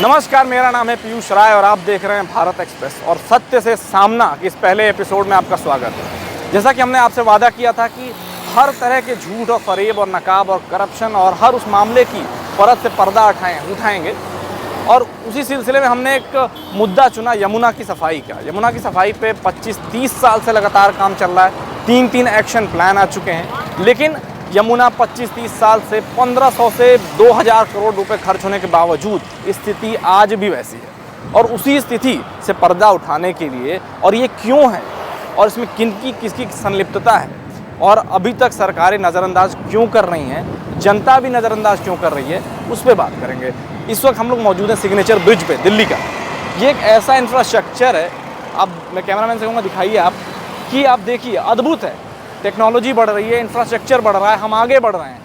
नमस्कार, मेरा नाम है पीयूष राय और आप देख रहे हैं भारत एक्सप्रेस और सत्य से सामना के इस पहले एपिसोड में आपका स्वागत है। जैसा कि हमने आपसे वादा किया था कि हर तरह के झूठ और फरेब और नकाब और करप्शन और हर उस मामले की परत से पर्दा उठाएंगे और उसी सिलसिले में हमने एक मुद्दा चुना, यमुना की सफाई का। यमुना की सफाई पे 25-30 साल से लगातार काम चल रहा है, 3 एक्शन प्लान आ चुके हैं, लेकिन यमुना 25-30 साल से 1500 से 2000 करोड़ रुपए खर्च होने के बावजूद स्थिति आज भी वैसी है। और उसी स्थिति से पर्दा उठाने के लिए, और ये क्यों है और इसमें किसकी संलिप्तता है और अभी तक सरकारें नज़रअंदाज क्यों कर रही हैं, जनता भी नज़रअंदाज क्यों कर रही है, उस पर बात करेंगे। इस वक्त हम लोग मौजूद हैं सिग्नेचर ब्रिज पे, दिल्ली का। ये एक ऐसा इंफ्रास्ट्रक्चर है, अब मैं कैमरामैन से कहूँगा दिखाइए आप, कि आप देखिए अद्भुत है। टेक्नोलॉजी बढ़ रही है, इंफ्रास्ट्रक्चर बढ़ रहा है, हम आगे बढ़ रहे हैं,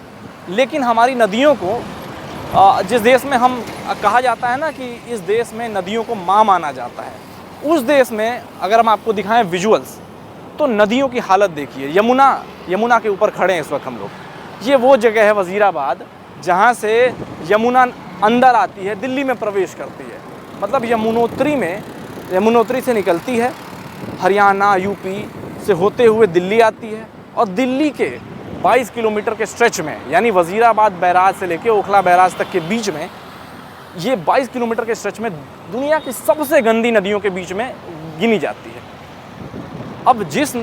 लेकिन हमारी नदियों को, जिस देश में हम कहा जाता है ना कि इस देश में नदियों को माँ माना जाता है, उस देश में अगर हम आपको दिखाएं विजुअल्स, तो नदियों की हालत देखिए। यमुना के ऊपर खड़े हैं इस वक्त हम लोग। ये वो जगह है वज़ीराबाद जहाँ से यमुना अंदर आती है, दिल्ली में प्रवेश करती है। मतलब यमुनोत्री से निकलती है, हरियाणा यूपी से होते हुए दिल्ली आती है और दिल्ली के 22 किलोमीटर के स्ट्रेच में, यानी वज़ीराबाद बैराज से लेके ओखला बैराज तक के बीच में, ये 22 किलोमीटर के स्ट्रेच में दुनिया की सबसे गंदी नदियों के बीच में गिनी जाती है। अब जिस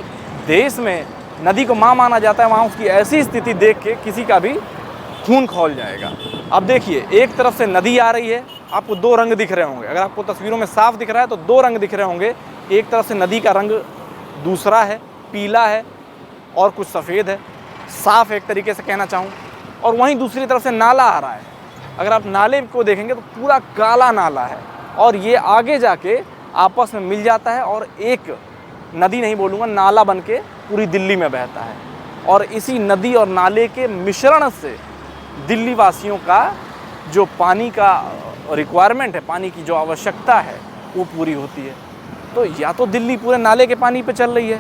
देश में नदी को माँ माना जाता है, वहाँ उसकी ऐसी स्थिति देख के किसी का भी खून खौल जाएगा। अब देखिए, एक तरफ से नदी आ रही है, आपको 2 रंग दिख रहे होंगे, अगर आपको तस्वीरों में साफ दिख रहा है तो 2 रंग दिख रहे होंगे। एक तरफ से नदी का रंग दूसरा है, पीला है और कुछ सफ़ेद है, साफ एक तरीके से कहना चाहूँ। और वहीं दूसरी तरफ से नाला आ रहा है, अगर आप नाले को देखेंगे तो पूरा काला नाला है और ये आगे जाके आपस में मिल जाता है और एक नदी नहीं बोलूँगा, नाला बन के पूरी दिल्ली में बहता है। और इसी नदी और नाले के मिश्रण से दिल्ली वासियों का जो पानी का रिक्वायरमेंट है, पानी की जो आवश्यकता है, वो पूरी होती है। तो या तो दिल्ली पूरे नाले के पानी पे चल रही है,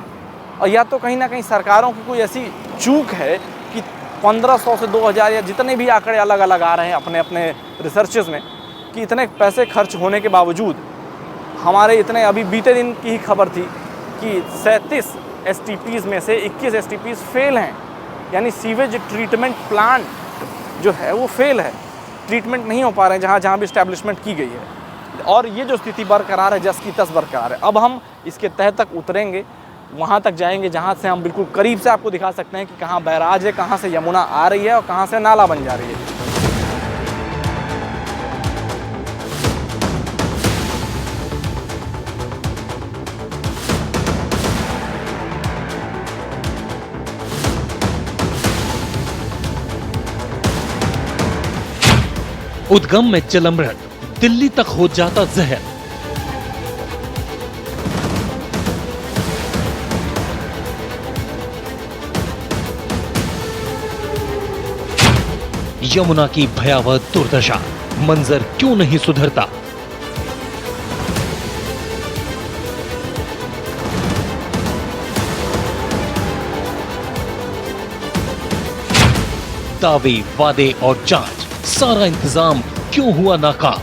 और या तो कहीं ना कहीं सरकारों की कोई ऐसी चूक है कि 1500 से 2000 या जितने भी आंकड़े अलग अलग आ रहे हैं अपने अपने रिसर्चेस में, कि इतने पैसे खर्च होने के बावजूद हमारे इतने, अभी बीते दिन की ही खबर थी कि 37 STPs में से 21 STPs फेल हैं, यानी सीवेज ट्रीटमेंट प्लांट जो है वो फेल है, ट्रीटमेंट नहीं हो पा रहे हैं जहाँ भी इस्टेब्लिशमेंट की गई है। और ये जो स्थिति बरकरार है, जस की तस बरकरार है। अब हम इसके तह तक उतरेंगे, वहाँ तक जाएंगे जहाँ से हम बिल्कुल करीब से आपको दिखा सकते हैं कि कहाँ बैराज है, कहाँ से यमुना आ रही है और कहाँ से नाला बन जा रही है। उद्गम में चल अमृत, दिल्ली तक हो जाता जहर। यमुना की भयावह दुर्दशा, मंजर क्यों नहीं सुधरता? दावे, वादे और जांच, सारा इंतजाम क्यों हुआ नाकाम?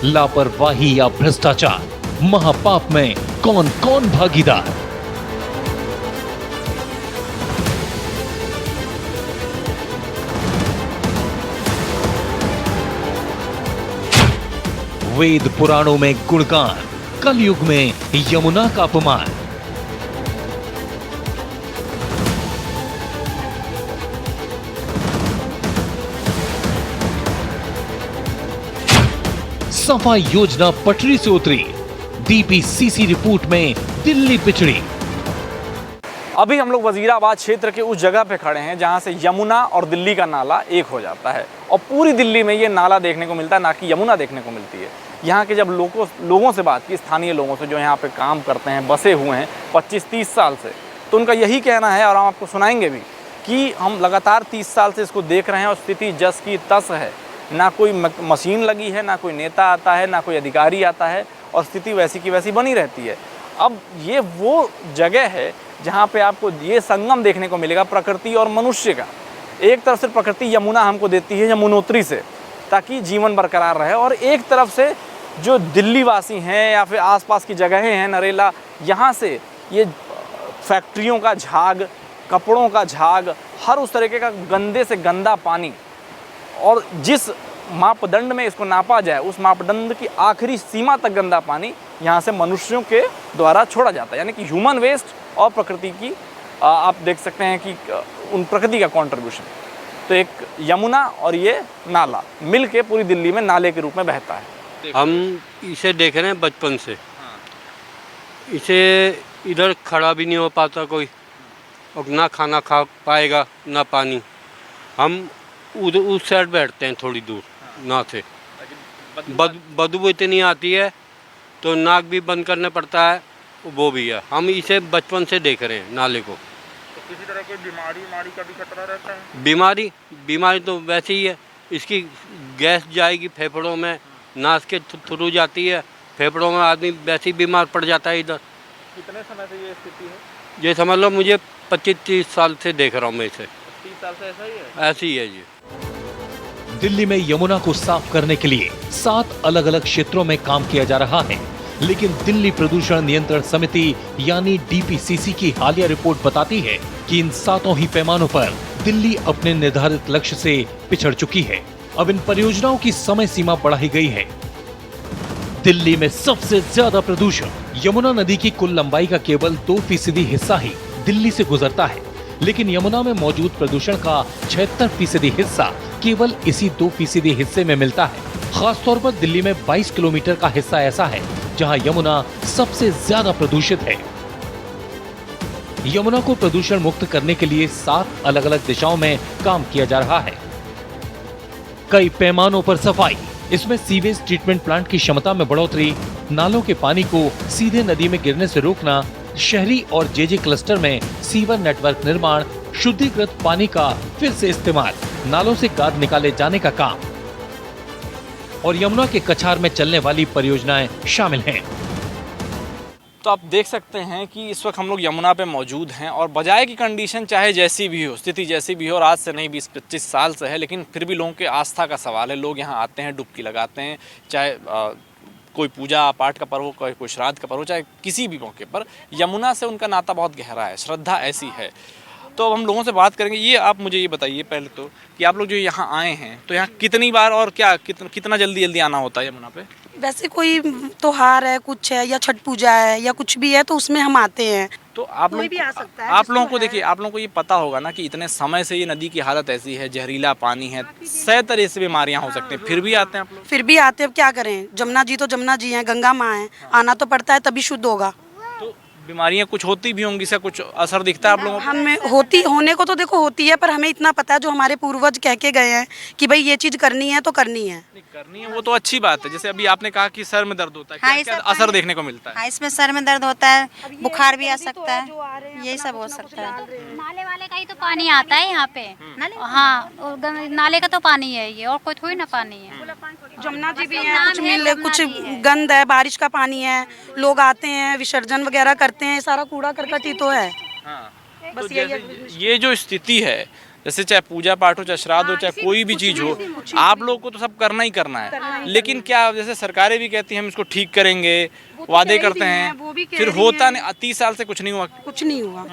लापरवाही या भ्रष्टाचार, महापाप में कौन कौन भागीदार? वेद पुराणों में गुणगान, कलयुग में यमुना का अपमान। सफाई योजना पटरी से उतरी, DPCC रिपोर्ट में दिल्ली पिछड़ी। अभी हम लोग वज़ीराबाद क्षेत्र के उस जगह पे खड़े हैं जहाँ से यमुना और दिल्ली का नाला एक हो जाता है, और पूरी दिल्ली में ये नाला देखने को मिलता है, ना कि यमुना देखने को मिलती है। यहाँ के जब लोगों से बात की, स्थानीय लोगों से जो यहाँ पे काम करते हैं, बसे हुए हैं 25-30 साल से, तो उनका यही कहना है, और हम आपको सुनाएंगे भी, कि हम लगातार 30 साल से इसको देख रहे हैं और स्थिति जस की तस है। ना कोई मशीन लगी है, ना कोई नेता आता है, ना कोई अधिकारी आता है, और स्थिति वैसी की वैसी बनी रहती है। अब ये वो जगह है जहाँ पे आपको ये संगम देखने को मिलेगा प्रकृति और मनुष्य का। एक तरफ से प्रकृति यमुना हमको देती है यमुनोत्री से, ताकि जीवन बरकरार रहे, और एक तरफ से जो दिल्ली वासी हैं या फिर आसपास की जगहें हैं नरेला, यहाँ से ये फैक्ट्रियों का झाग, कपड़ों का झाग, हर उस तरीके का गंदे से गंदा पानी, और जिस मापदंड में इसको नापा जाए उस मापदंड की आखिरी सीमा तक गंदा पानी यहाँ से मनुष्यों के द्वारा छोड़ा जाता है। यानी कि ह्यूमन वेस्ट और प्रकृति की आप देख सकते हैं कि उन प्रकृति का कंट्रीब्यूशन। तो एक यमुना और ये नाला मिल के पूरी दिल्ली में नाले के रूप में बहता है। हम इसे देख रहे हैं बचपन से। इसे इधर खड़ा भी नहीं हो पाता कोई, और ना खाना खा पाएगा ना पानी। हम उधर उस साइड बैठते हैं थोड़ी दूर ना से, बदबू इतनी आती है तो नाक भी बंद करना पड़ता है, वो भी है। हम इसे बचपन से देख रहे हैं नाले को। तो किसी तरह की बीमारी का भी खतरा रहता है? बीमारी तो वैसे ही है, इसकी गैस जाएगी फेफड़ों में, नाक के थ्रू जाती है, फेफड़ों में आदमी वैसे ही बीमार पड़ जाता है। इधर कितने समय से ये स्थिति है? ये समझ लो मुझे 25-30 साल से देख रहा हूँ मैं इसे। 30 साल से ऐसा ही है? ऐसी ही है जी। दिल्ली में यमुना को साफ करने के लिए 7 अलग-अलग क्षेत्रों में काम किया जा रहा है, लेकिन दिल्ली प्रदूषण नियंत्रण समिति यानी डीपीसीसी की हालिया रिपोर्ट बताती है कि इन 7 ही पैमानों पर दिल्ली अपने निर्धारित लक्ष्य से पिछड़ चुकी है। अब इन परियोजनाओं की समय सीमा बढ़ाई गई है। दिल्ली में सबसे ज्यादा प्रदूषण यमुना नदी की कुल लंबाई का केवल 2% हिस्सा ही दिल्ली से गुजरता है, लेकिन यमुना में मौजूद प्रदूषण का 76% हिस्सा केवल इसी 2% हिस्से में मिलता है। खासतौर पर दिल्ली में 22 किलोमीटर का हिस्सा ऐसा है जहां यमुना सबसे ज्यादा प्रदूषित है। यमुना को प्रदूषण मुक्त करने के लिए 7 अलग अलग दिशाओं में काम किया जा रहा है। कई पैमानों पर सफाई, इसमें सीवेज ट्रीटमेंट प्लांट की क्षमता में बढ़ोतरी, नालों के पानी को सीधे नदी में गिरने से रोकना, शहरी और जेजे क्लस्टर में सीवर नेटवर्क निर्माण, शुद्धिकृत पानी का फिर से इस्तेमाल, नालों से गाद निकाले जाने का काम और यमुना के कछार में चलने वाली परियोजनाएं शामिल हैं। तो आप देख सकते हैं कि इस वक्त हम लोग यमुना पे मौजूद हैं, और बजाय की कंडीशन चाहे जैसी भी हो, स्थिति जैसी भी हो, और आज से नहीं 20-25 साल से है, लेकिन फिर भी लोगों के आस्था का सवाल है। लोग यहाँ आते हैं, डुबकी लगाते हैं, चाहे कोई पूजा पाठ का पर्व हो, कोई श्राद्ध का पर्व हो, चाहे किसी भी मौके पर यमुना से उनका नाता बहुत गहरा है, श्रद्धा ऐसी है। तो अब हम लोगों से बात करेंगे। ये आप मुझे ये बताइए पहले तो कि आप लोग जो यहाँ आए हैं तो यहाँ कितनी बार और क्या कितना जल्दी आना होता है यमुना पे? वैसे कोई त्योहार है, कुछ है, या छठ पूजा है या कुछ भी है तो उसमें हम आते हैं। तो आप लोग भी आ सकता है, आप लोगों को देखिए, आप लोगों को ये पता होगा ना कि इतने समय से ये नदी की हालत ऐसी है, जहरीला पानी है, 100 तरह से बीमारियां हो सकती हैं, फिर भी आते हैं आप लोग? फिर भी आते हैं, अब क्या करें, जमुना जी तो जमुना जी हैं, गंगा माँ हैं, आना तो पड़ता है तभी शुद्ध होगा। तो बीमारियां कुछ होती भी होंगी, इसका कुछ असर दिखता है आप लोगों को? हमें होने को तो देखो होती है, पर हमें इतना पता है जो हमारे पूर्वज कह के गए हैं कि भाई ये चीज करनी है तो करनी है। नहीं, करनी है वो तो अच्छी बात है। जैसे अभी आपने कहा कि सर में दर्द होता है, हाँ, क्या असर देखने को मिलता है? हाँ, इसमें सर में दर्द होता है, बुखार भी आ सकता है, यही सब हो सकता है। नाले वाले का ही तो पानी आता है यहाँ पे। हाँ, नाले का तो पानी है ये, और कोई थोड़ी ना पानी है। जमुना जी भी है, कुछ गंद है, बारिश का पानी है, लोग आते हैं विसर्जन वगैरह करते हैं, सारा कूड़ा करकट ही तो है। हाँ। बस तो यही ये जो स्थिति है, जैसे चाहे पूजा पाठ हो, चाहे श्राद्ध हो, चाहे कोई भी चीज हो, आप लोग को तो सब करना ही करना है। लेकिन क्या जैसे सरकारें भी कहती हैं हम इसको ठीक करेंगे, वादे करते हैं, फिर होता नहीं। 30 साल से कुछ नहीं हुआ? कुछ नहीं हुआ।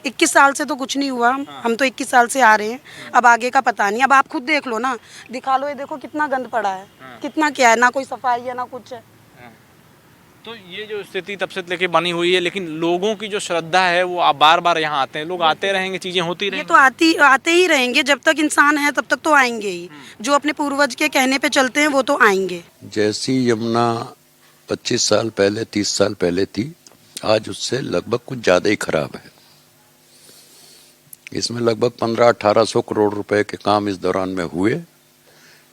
21 साल से तो कुछ नहीं हुआ। हम तो 21 साल से आ रहे हैं, अब आगे का पता नहीं। अब आप खुद देख लो ना, दिखा लो, ये देखो कितना गंद पड़ा है, कितना क्या है, ना कोई सफाई है ना कुछ है। तो ये जो स्थिति तब से लेके बनी हुई है, लेकिन लोगों की जो श्रद्धा है वो आप बार बार यहाँ आते हैं, लोग आते रहेंगे, चीजें होती ये रहेंगी। तो आते ही रहेंगे, जब तक इंसान है तब तक तो आएंगे ही। जो अपने पूर्वज के कहने पे चलते हैं वो तो आएंगे। जैसी यमुना 25 साल पहले 30 साल पहले थी, आज उससे लगभग कुछ ज्यादा ही खराब है। इसमें लगभग 1500-1800 करोड़ रुपए के काम इस दौरान में हुए,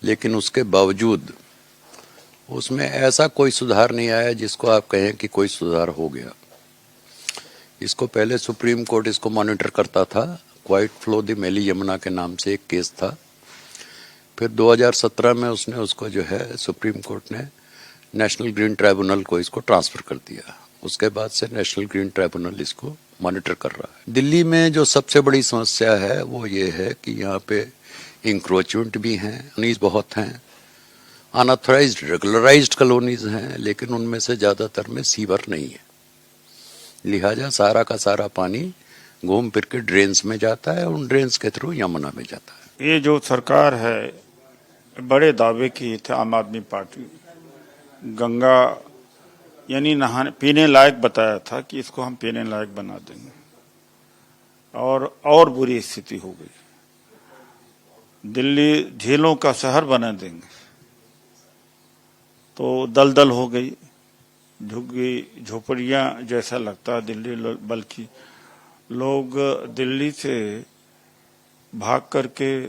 लेकिन उसके बावजूद उसमें ऐसा कोई सुधार नहीं आया जिसको आप कहें कि कोई सुधार हो गया। इसको पहले सुप्रीम कोर्ट इसको मॉनिटर करता था, क्वाइट फ्लो द मैली यमुना के नाम से एक केस था। फिर 2017 में उसने उसको जो है सुप्रीम कोर्ट ने नेशनल ग्रीन ट्राइब्यूनल को इसको ट्रांसफर कर दिया। उसके बाद से नेशनल ग्रीन ट्राइब्यूनल इसको मॉनिटर कर रहा है। दिल्ली में जो सबसे बड़ी समस्या है वो ये है कि यहाँ पे इंक्रोचमेंट भी हैं, कॉलोनीज बहुत हैं, अनऑथराइज्ड रेगुलराइज्ड कॉलोनीज हैं, लेकिन उनमें से ज़्यादातर में सीवर नहीं है। लिहाजा सारा का सारा पानी घूम फिर के ड्रेन्स में जाता है, उन ड्रेन्स के थ्रू यमुना में जाता है। ये जो सरकार है बड़े दावे की थे आम आदमी पार्टी, गंगा यानी नहाने पीने लायक बताया था कि इसको हम पीने लायक बना देंगे, और बुरी स्थिति हो गई। दिल्ली झीलों का शहर बना देंगे तो दलदल हो गई, झुग्गी झोपड़ियां जैसा लगता है दिल्ली, बल्कि लोग दिल्ली से भाग करके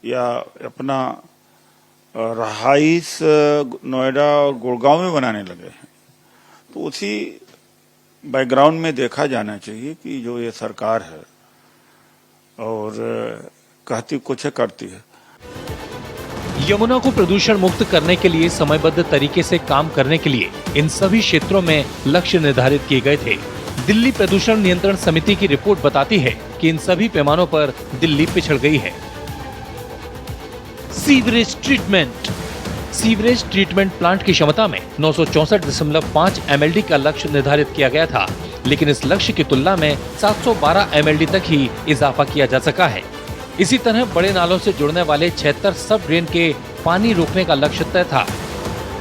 या अपना रहाइश नोएडा और गुड़गांव में बनाने लगे हैं। तो उसी बैकग्राउंड में देखा जाना चाहिए कि जो ये सरकार है और कहती कुछ है करती है। यमुना को प्रदूषण मुक्त करने के लिए समयबद्ध तरीके से काम करने के लिए इन सभी क्षेत्रों में लक्ष्य निर्धारित किए गए थे। दिल्ली प्रदूषण नियंत्रण समिति की रिपोर्ट बताती है कि इन सभी पैमानों पर दिल्ली पिछड़ गई है। सीवरेज ट्रीटमेंट प्लांट की क्षमता में 964.5 MLD का लक्ष्य निर्धारित किया गया था, लेकिन इस लक्ष्य की तुलना में 712 MLD तक ही इजाफा किया जा सका है। इसी तरह बड़े नालों से जुड़ने वाले 76 सब ड्रेन के पानी रोकने का लक्ष्य तय था।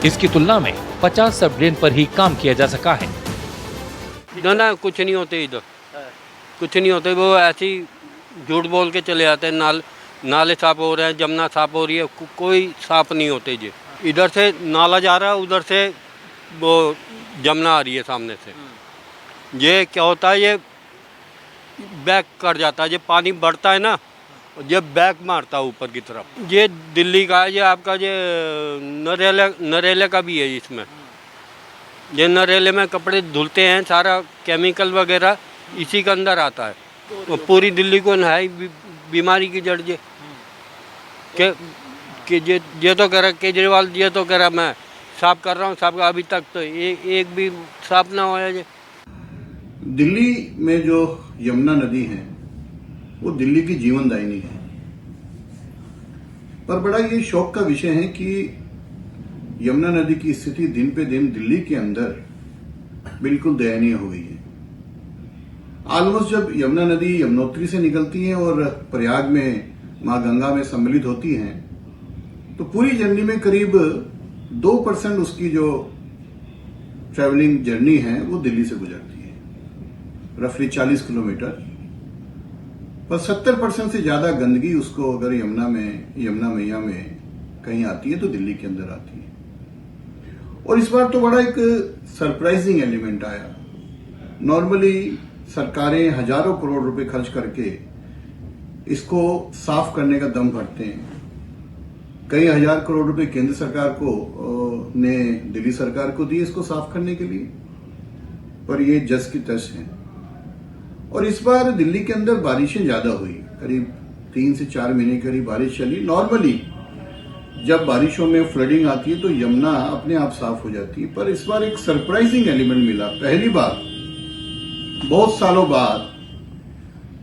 इसकी तुलना में 50 सब ड्रेन पर ही काम किया जा सका है। ना कुछ नहीं होते इधर, कुछ नहीं होते, वो ऐसे ही झूठ बोल के चले जाते हैं। नाले साफ हो रहे हैं, जमुना साफ हो रही है, कोई साफ नहीं होते जी। इधर से नाला जा रहा है, उधर से वो जमुना आ रही है सामने से। ये क्या होता है, ये बैक कर जाता है, ये पानी बढ़ता है ना, ये बैक मारता है ऊपर की तरफ। ये दिल्ली का है, ये आपका ये नरेले का भी है। इसमें ये नरेले में कपड़े धुलते हैं, सारा केमिकल वगैरह इसी के अंदर आता है। तो पूरी दिल्ली को नहाई बीमारी की जड़ ये कि ये तो कह रहा केजरीवाल, ये तो कह रहा मैं साफ कर रहा हूँ साफ, अभी तक तो एक भी साफ ना होया। ये दिल्ली में जो यमुना नदी है वो दिल्ली की जीवनदायिनी है, पर बड़ा ये शौक का विषय है कि यमुना नदी की स्थिति दिन पे दिन दिल्ली के अंदर बिल्कुल दयनीय हो गई है। ऑलमोस्ट जब यमुना नदी यमुनोत्री से निकलती है और प्रयाग में मां गंगा में सम्मिलित होती है, तो पूरी जर्नी में करीब 2% उसकी जो ट्रैवलिंग जर्नी है वो दिल्ली से गुजरती है, रफली 40 किलोमीटर। पर 70% से ज्यादा गंदगी उसको अगर यमुना मैया में कहीं आती है तो दिल्ली के अंदर आती है। और इस बार तो बड़ा एक सरप्राइजिंग एलिमेंट आया। नॉर्मली सरकारें हजारों करोड़ रुपए खर्च करके इसको साफ करने का दम भरते हैं। कई हजार करोड़ रुपए केंद्र सरकार को ने दिल्ली सरकार को दिए इसको साफ करने के लिए, पर ये जस की तस है। और इस बार दिल्ली के अंदर बारिशें ज्यादा हुई, करीब 3 से 4 महीने करीब बारिश चली। नॉर्मली जब बारिशों में फ्लडिंग आती है तो यमुना अपने आप साफ हो जाती है, पर इस बार एक सरप्राइजिंग एलिमेंट मिला। पहली बार बहुत सालों बाद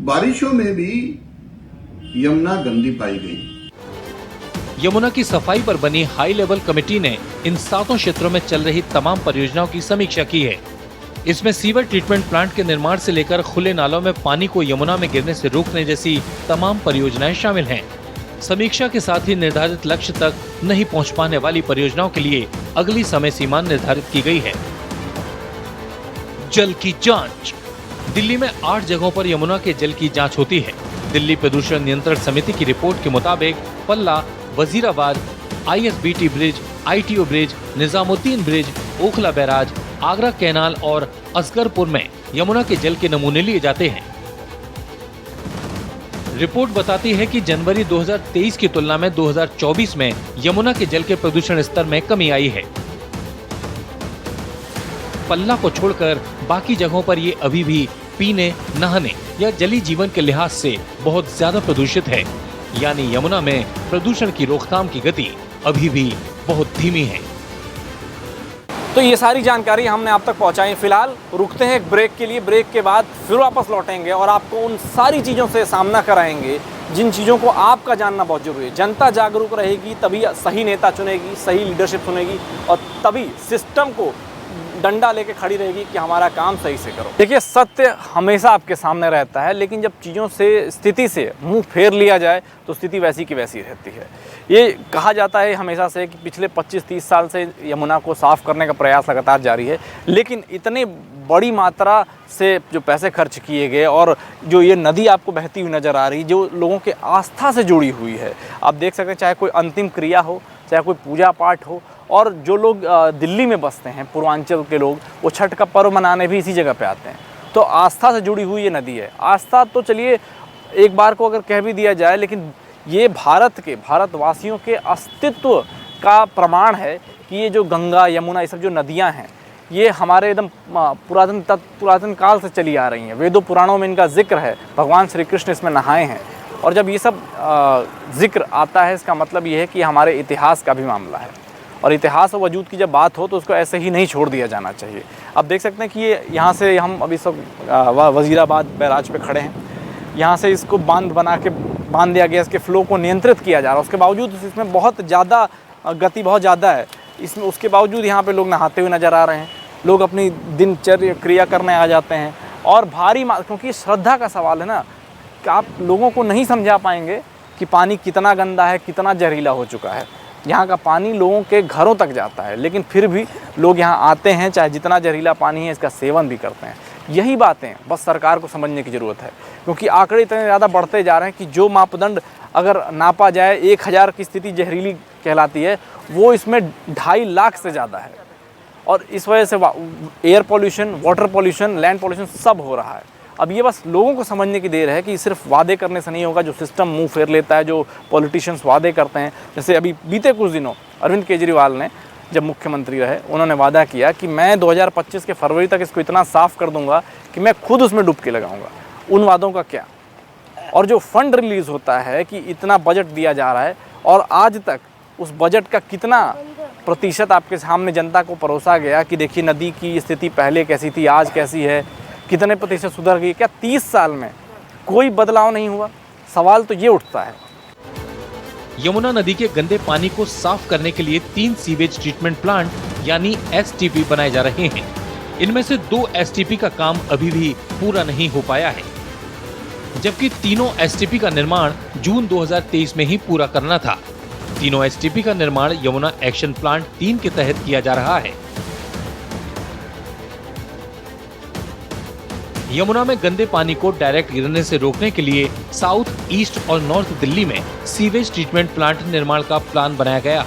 बारिशों में भी यमुना गंदी पाई गई। यमुना की सफाई पर बनी हाई लेवल कमेटी ने इन 7 क्षेत्रों में चल रही तमाम परियोजनाओं की समीक्षा की है। इसमें सीवर ट्रीटमेंट प्लांट के निर्माण से लेकर खुले नालों में पानी को यमुना में गिरने से रोकने जैसी तमाम परियोजनाएं शामिल हैं। समीक्षा के साथ ही निर्धारित लक्ष्य तक नहीं पहुंच पाने वाली परियोजनाओं के लिए अगली समय सीमा निर्धारित की गई है। जल की जांच। दिल्ली में 8 जगहों पर यमुना के जल की जांच होती है। दिल्ली प्रदूषण नियंत्रण समिति की रिपोर्ट के मुताबिक पल्ला, Wazirabad, ISBT bridge, ITO bridge, Nizamuddin bridge, Okhla barrage, Agra canal और असगरपुर में यमुना के जल के नमूने लिए जाते हैं। रिपोर्ट बताती है कि जनवरी 2023 की तुलना में 2024 में यमुना के जल के प्रदूषण स्तर में कमी आई है। पल्ला को छोड़कर बाकी जगहों पर ये अभी भी पीने, नहाने या जली जीवन के लिहाज से बहुत ज्यादा प्रदूषित है। यानी यमुना में प्रदूषण की रोकथाम की गति अभी भी बहुत धीमी है। तो ये सारी जानकारी हमने आप तक पहुंचाई। फिलहाल रुकते हैं एक ब्रेक के लिए, ब्रेक के बाद फिर वापस लौटेंगे और आपको उन सारी चीज़ों से सामना कराएंगे जिन चीज़ों को आपका जानना बहुत जरूरी है। जनता जागरूक रहेगी तभी सही नेता चुनेगी, सही लीडरशिप चुनेगी और तभी सिस्टम को डंडा लेके खड़ी रहेगी कि हमारा काम सही से करो। देखिए, सत्य हमेशा आपके सामने रहता है, लेकिन जब चीज़ों से, स्थिति से मुंह फेर लिया जाए तो स्थिति वैसी की वैसी रहती है। ये कहा जाता है हमेशा से कि पिछले 25-30 साल से यमुना को साफ़ करने का प्रयास लगातार जारी है, लेकिन इतने बड़ी मात्रा से जो पैसे खर्च किए गए और जो ये नदी आपको बहती हुई नज़र आ रही, जो लोगों के आस्था से जुड़ी हुई है, आप देख सकते हैं, चाहे कोई अंतिम क्रिया हो, चाहे कोई पूजा पाठ हो, और जो लोग दिल्ली में बसते हैं, पूर्वांचल के लोग, वो छठ का पर्व मनाने भी इसी जगह पे आते हैं। तो आस्था से जुड़ी हुई ये नदी है। आस्था तो चलिए एक बार को अगर कह भी दिया जाए, लेकिन ये भारतवासियों के अस्तित्व का प्रमाण है कि ये जो गंगा, यमुना, ये सब जो नदियाँ हैं, ये हमारे एकदम पुरातन काल से चली आ रही हैं। वेदों पुराणों में इनका जिक्र है, भगवान श्री कृष्ण इसमें नहाए हैं। और जब ये सब जिक्र आता है, इसका मतलब ये है कि हमारे इतिहास का भी मामला है, और इतिहास और वजूद की जब बात हो तो उसको ऐसे ही नहीं छोड़ दिया जाना चाहिए। अब देख सकते हैं कि ये यहाँ से हम अभी सब वज़ीराबाद बैराज पे खड़े हैं, यहाँ से इसको बांध दिया गया, इसके फ़्लो को नियंत्रित किया जा रहा है। उसके बावजूद इसमें बहुत ज़्यादा गति बहुत ज़्यादा है इसमें, उसके बावजूद यहाँ पे लोग नहाते हुए नज़र आ रहे हैं, लोग अपनी दिनचर्या क्रिया करने आ जाते हैं। और भारी क्योंकि श्रद्धा का सवाल है ना, कि आप लोगों को नहीं समझा पाएंगे कि पानी कितना गंदा है, कितना जहरीला हो चुका है। यहाँ का पानी लोगों के घरों तक जाता है, लेकिन फिर भी लोग यहाँ आते हैं, चाहे जितना जहरीला पानी है, इसका सेवन भी करते हैं। यही बातें बस सरकार को समझने की ज़रूरत है, क्योंकि आंकड़े इतने ज़्यादा बढ़ते जा रहे हैं कि जो मापदंड अगर नापा जाए 1000 की स्थिति जहरीली कहलाती है, वो इसमें 2.5 लाख से ज़्यादा है। और इस वजह से air pollution, water pollution, land pollution सब हो रहा है। अब ये बस लोगों को समझने की देर है कि सिर्फ वादे करने से नहीं होगा। जो सिस्टम मुंह फेर लेता है, जो पॉलिटिशियंस वादे करते हैं, जैसे अभी बीते कुछ दिनों अरविंद केजरीवाल ने जब मुख्यमंत्री रहे, उन्होंने वादा किया कि मैं 2025 के फरवरी तक इसको इतना साफ़ कर दूंगा कि मैं खुद उसमें डुबकी लगाऊंगा। उन वादों का क्या? और जो फंड रिलीज़ होता है कि इतना बजट दिया जा रहा है, और आज तक उस बजट का कितना प्रतिशत आपके सामने जनता को परोसा गया कि देखिए नदी की स्थिति पहले कैसी थी, आज कैसी है, कितने प्रतिशत सुधर गई? क्या 30 साल में कोई बदलाव नहीं हुआ? सवाल तो ये उठता है। यमुना नदी के गंदे पानी को साफ करने के लिए 3 सीवेज ट्रीटमेंट प्लांट यानी एसटीपी बनाए जा रहे हैं। इनमें से 2 एसटीपी का काम अभी भी पूरा नहीं हो पाया है, जबकि तीनों एसटीपी का निर्माण जून 2023 में ही पूरा करना था। तीनों एसटीपी का निर्माण यमुना एक्शन प्लांट 3 के तहत किया जा रहा है। यमुना में गंदे पानी को डायरेक्ट गिरने से रोकने के लिए साउथ, ईस्ट और नॉर्थ दिल्ली में सीवेज ट्रीटमेंट प्लांट निर्माण का प्लान बनाया गया।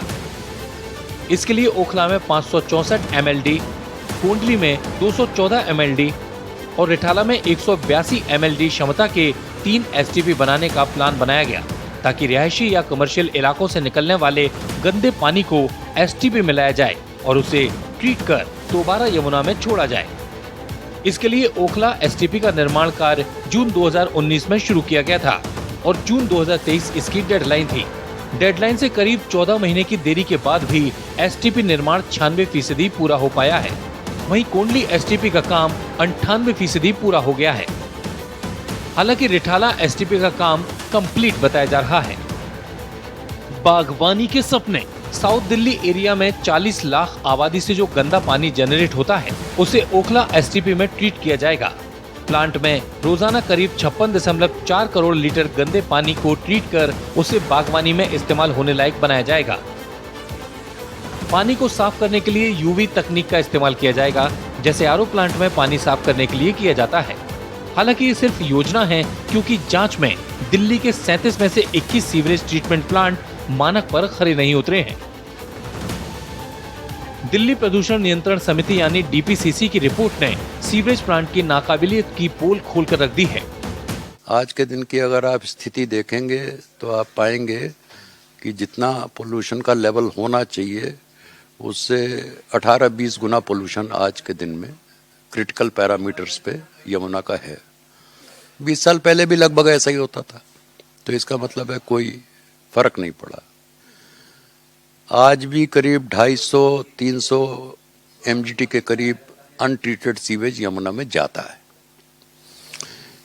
इसके लिए ओखला में 564 MLD, कोंडली में 214 MLD और रिठाला में 182 MLD क्षमता के 3 एसटीपी बनाने का प्लान बनाया गया, ताकि रिहायशी या कमर्शियल इलाकों से निकलने वाले गंदे पानी को एसटीपी में लाया जाए और उसे ट्रीट कर दोबारा यमुना में छोड़ा जाए। इसके लिए ओखला एसटीपी का निर्माण कार्य जून 2019 में शुरू किया गया था और जून 2023 इसकी डेडलाइन थी। डेडलाइन से करीब 14 महीने की देरी के बाद भी एसटीपी निर्माण 96% पूरा हो पाया है। वहीं कोंडली एसटीपी का काम 98% पूरा हो गया है। हालांकि रिठाला एसटीपी का काम कंप्लीट बताया जा रहा है। बागवानी के सपने। साउथ दिल्ली एरिया में 40 लाख आबादी से जो गंदा पानी जनरेट होता है, उसे ओखला एसटीपी में ट्रीट किया जाएगा। प्लांट में रोजाना करीब 56.4 करोड़ लीटर गंदे पानी को ट्रीट कर उसे बागवानी में इस्तेमाल होने लायक बनाया जाएगा। पानी को साफ करने के लिए यूवी तकनीक का इस्तेमाल किया जाएगा, जैसे आरओ प्लांट में पानी साफ करने के लिए किया जाता है। हालांकि ये सिर्फ योजना है, क्योंकि जांच में दिल्ली के 37 में से 21 सीवरेज ट्रीटमेंट प्लांट मानक पर खरे नहीं उतरे हैं। दिल्ली प्रदूषण नियंत्रण समिति यानी डीपीसीसी की रिपोर्ट ने सीवरेज प्लांट की नाकाबिलियत की पोल खोलकर रख दी है। आज के दिन की अगर आप स्थिति देखेंगे तो आप पाएंगे कि जितना पोल्यूशन का लेवल होना चाहिए उससे 18-20 गुना पोल्यूशन आज के दिन में क्रिटिकल पैरामीटर्स पे यमुना का है। 20 साल पहले भी लगभग ऐसा ही होता था, तो इसका मतलब है कोई फर्क नहीं पड़ा। आज भी करीब 250-300 MGT के करीब अनट्रीटेड सीवेज यमुना में जाता है।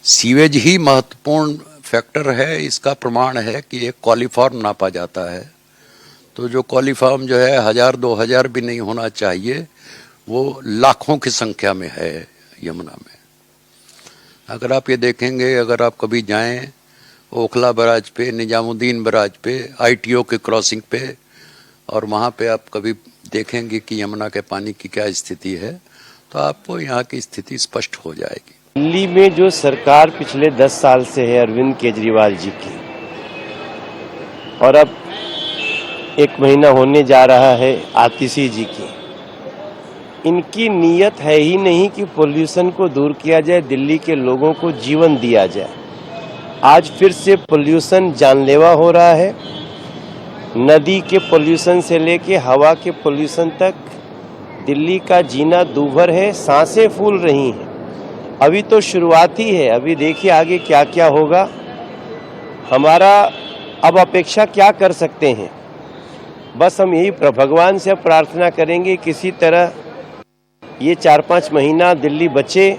सीवेज ही महत्वपूर्ण फैक्टर है। इसका प्रमाण है कि एक कॉलीफॉर्म नापा जाता है, तो जो कॉलीफॉर्म जो है 1000-2000 भी नहीं होना चाहिए, वो लाखों की संख्या में है यमुना में। अगर आप ये देखेंगे, अगर आप कभी जाएं ओखला बराज पे, निजामुद्दीन बराज पे, ITO के क्रॉसिंग पे, और वहाँ पे आप कभी देखेंगे कि यमुना के पानी की क्या स्थिति है, तो आपको यहाँ की स्थिति स्पष्ट हो जाएगी। दिल्ली में जो सरकार पिछले 10 साल से है अरविंद केजरीवाल जी की, और अब 1 महीना होने जा रहा है आतिशी जी की, इनकी नीयत है ही नहीं कि पोल्यूशन को दूर किया जाए, दिल्ली के लोगों को जीवन दिया जाए। आज फिर से पोल्यूशन जानलेवा हो रहा है। नदी के पोल्यूशन से लेके हवा के पोल्यूशन तक दिल्ली का जीना दूभर है, सांसें फूल रही हैं। अभी तो शुरुआत ही है, अभी देखिए आगे क्या क्या होगा। हमारा अब अपेक्षा क्या कर सकते हैं, बस हम यही भगवान से प्रार्थना करेंगे किसी तरह ये 4-5 महीना दिल्ली बचे।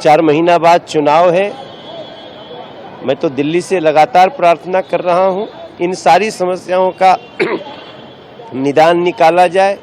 4 महीना बाद चुनाव है। मैं तो दिल्ली से लगातार प्रार्थना कर रहा हूं, इन सारी समस्याओं का निदान निकाला जाए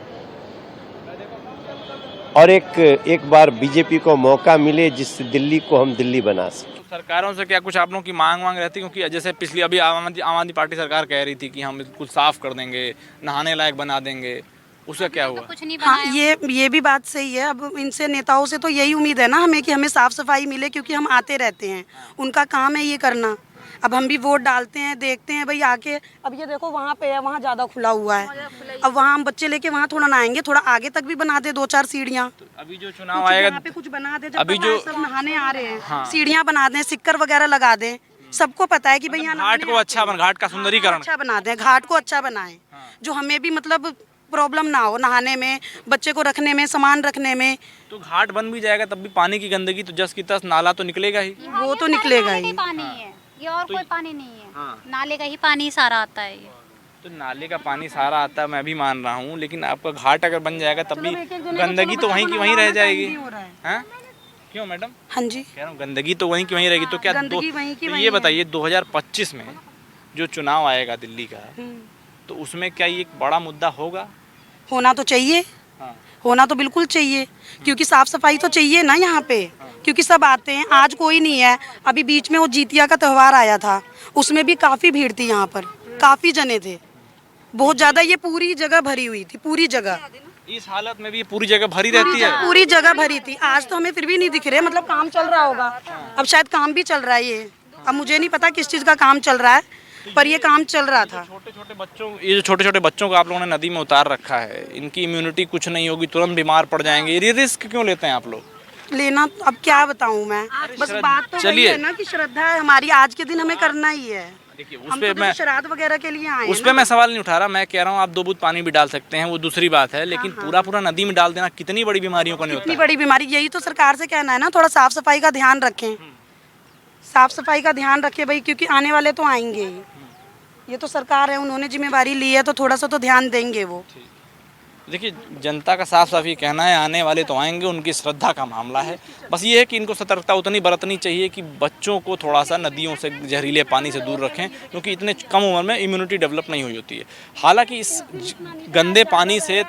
और एक बार बीजेपी को मौका मिले जिससे दिल्ली को हम दिल्ली बना सकें। तो सरकारों से क्या कुछ आप लोगों की मांग रहती, क्योंकि जैसे पिछली अभी आम आदमी पार्टी सरकार कह रही थी कि हम बिल्कुल साफ कर देंगे, नहाने लायक बना देंगे, उसका क्या हुआ? कुछ नहीं हाँ, बनाया। ये भी बात सही है। अब इनसे नेताओं से तो यही उम्मीद है ना हमें कि हमें साफ सफाई मिले, क्योंकि हम आते रहते हैं, उनका काम है ये करना। अब हम भी वोट डालते हैं, देखते हैं भाई आके। अब ये देखो वहाँ पे है, वहाँ ज़्यादा खुला हुआ है। अब वहाँ हम बच्चे लेके वहाँ थोड़ा नहाएंगे, थोड़ा आगे तक भी बना दे 2-4 सीढ़ियाँ। अभी जो चुनाव आएगा यहाँ पे कुछ बना दे, अभी जो सब नहाने आ रहे हैं, सीढ़ियाँ बना दें, सिक्कर वगैरह लगा दें। सबको पता है कि भाई यहाँ घाट को अच्छा घाट का सुंदरीकरण अच्छा बना दें, घाट को अच्छा बनाएं, जो हमें भी मतलब प्रॉब्लम ना हो नहाने में, बच्चे को रखने में, सामान रखने में। तो घाट बन भी जाएगा तब भी पानी की गंदगी तो जस की तस, नाला तो निकलेगा ही। वो तो निकलेगा ही। पानी है ये, और कोई पानी नहीं है, नाले का ही पानी सारा आता है ये। तो नाले का पानी सारा आता है, मैं भी मान रहा हूँ, लेकिन आपका घाट अगर बन जाएगा तब भी गंदगी तो वहीं की वहीं रह जाएगी। हैं? क्यों मैडम? हाँ जी, कह रहा हूँ गंदगी तो वहीं की वहीं रहेगी। तो क्या तो ये बताइए 2025 में जो चुनाव आएगा दिल्ली का, तो उसमें क्या ये एक बड़ा मुद्दा होगा? होना तो चाहिए, होना तो बिल्कुल चाहिए, क्योंकि साफ सफाई तो चाहिए ना यहाँ पे, क्योंकि सब आते हैं। आज कोई नहीं है, अभी बीच में वो जीतिया का त्यौहार आया था, उसमें भी काफ़ी भीड़ थी यहाँ पर, काफ़ी जने थे, बहुत ज़्यादा। ये पूरी जगह भरी हुई थी, पूरी जगह। इस हालत में भी ये पूरी जगह भरी रहती है? पूरी जगह भरी थी। आज तो हमें फिर भी नहीं दिख रहे, मतलब काम चल रहा होगा, अब शायद काम भी चल रहा है ये, अब मुझे नहीं पता किस चीज़ का काम चल रहा है, पर ये काम चल रहा था। ये जो छोटे छोटे बच्चों को आप लोगों ने नदी में उतार रखा है, इनकी इम्यूनिटी कुछ नहीं होगी, तुरंत बीमार पड़ जाएंगे, ये रिस्क क्यों लेते हैं आप लोग? लेना अब क्या बताऊं मैं, बस बात तो वही है ना कि श्रद्धा है हमारी, आज के दिन हमें करना ही है। देखिए हम तो मैं श्राद्ध वगैरह के लिए आए हैं। उस पे मैं सवाल नहीं उठा रहा, मैं कह रहा हूँ आप 2 बूंद पानी भी डाल सकते हैं, वो दूसरी बात है, लेकिन पूरा नदी में डाल देना कितनी बड़ी बीमारियों का नहीं होता? कितनी बड़ी बीमारी, यही तो सरकार से कहना है ना, थोड़ा साफ सफाई का ध्यान रखें, साफ सफाई का ध्यान रखें भाई, क्योंकि आने वाले तो आएंगे ही। ये तो सरकार है, उन्होंने जिम्मेवारी ली है, तो थोड़ा सा तो ध्यान देंगे वो। देखिए जनता का साफ साफ ये कहना है, आने वाले तो आएंगे, उनकी श्रद्धा का मामला है। बस ये है कि इनको सतर्कता उतनी बरतनी चाहिए कि बच्चों को थोड़ा सा नदियों से, जहरीले पानी से दूर रखें, क्योंकि इतने कम उम्र में इम्यूनिटी डेवलप नहीं हुई होती है। हालांकि इस गंदे पानी से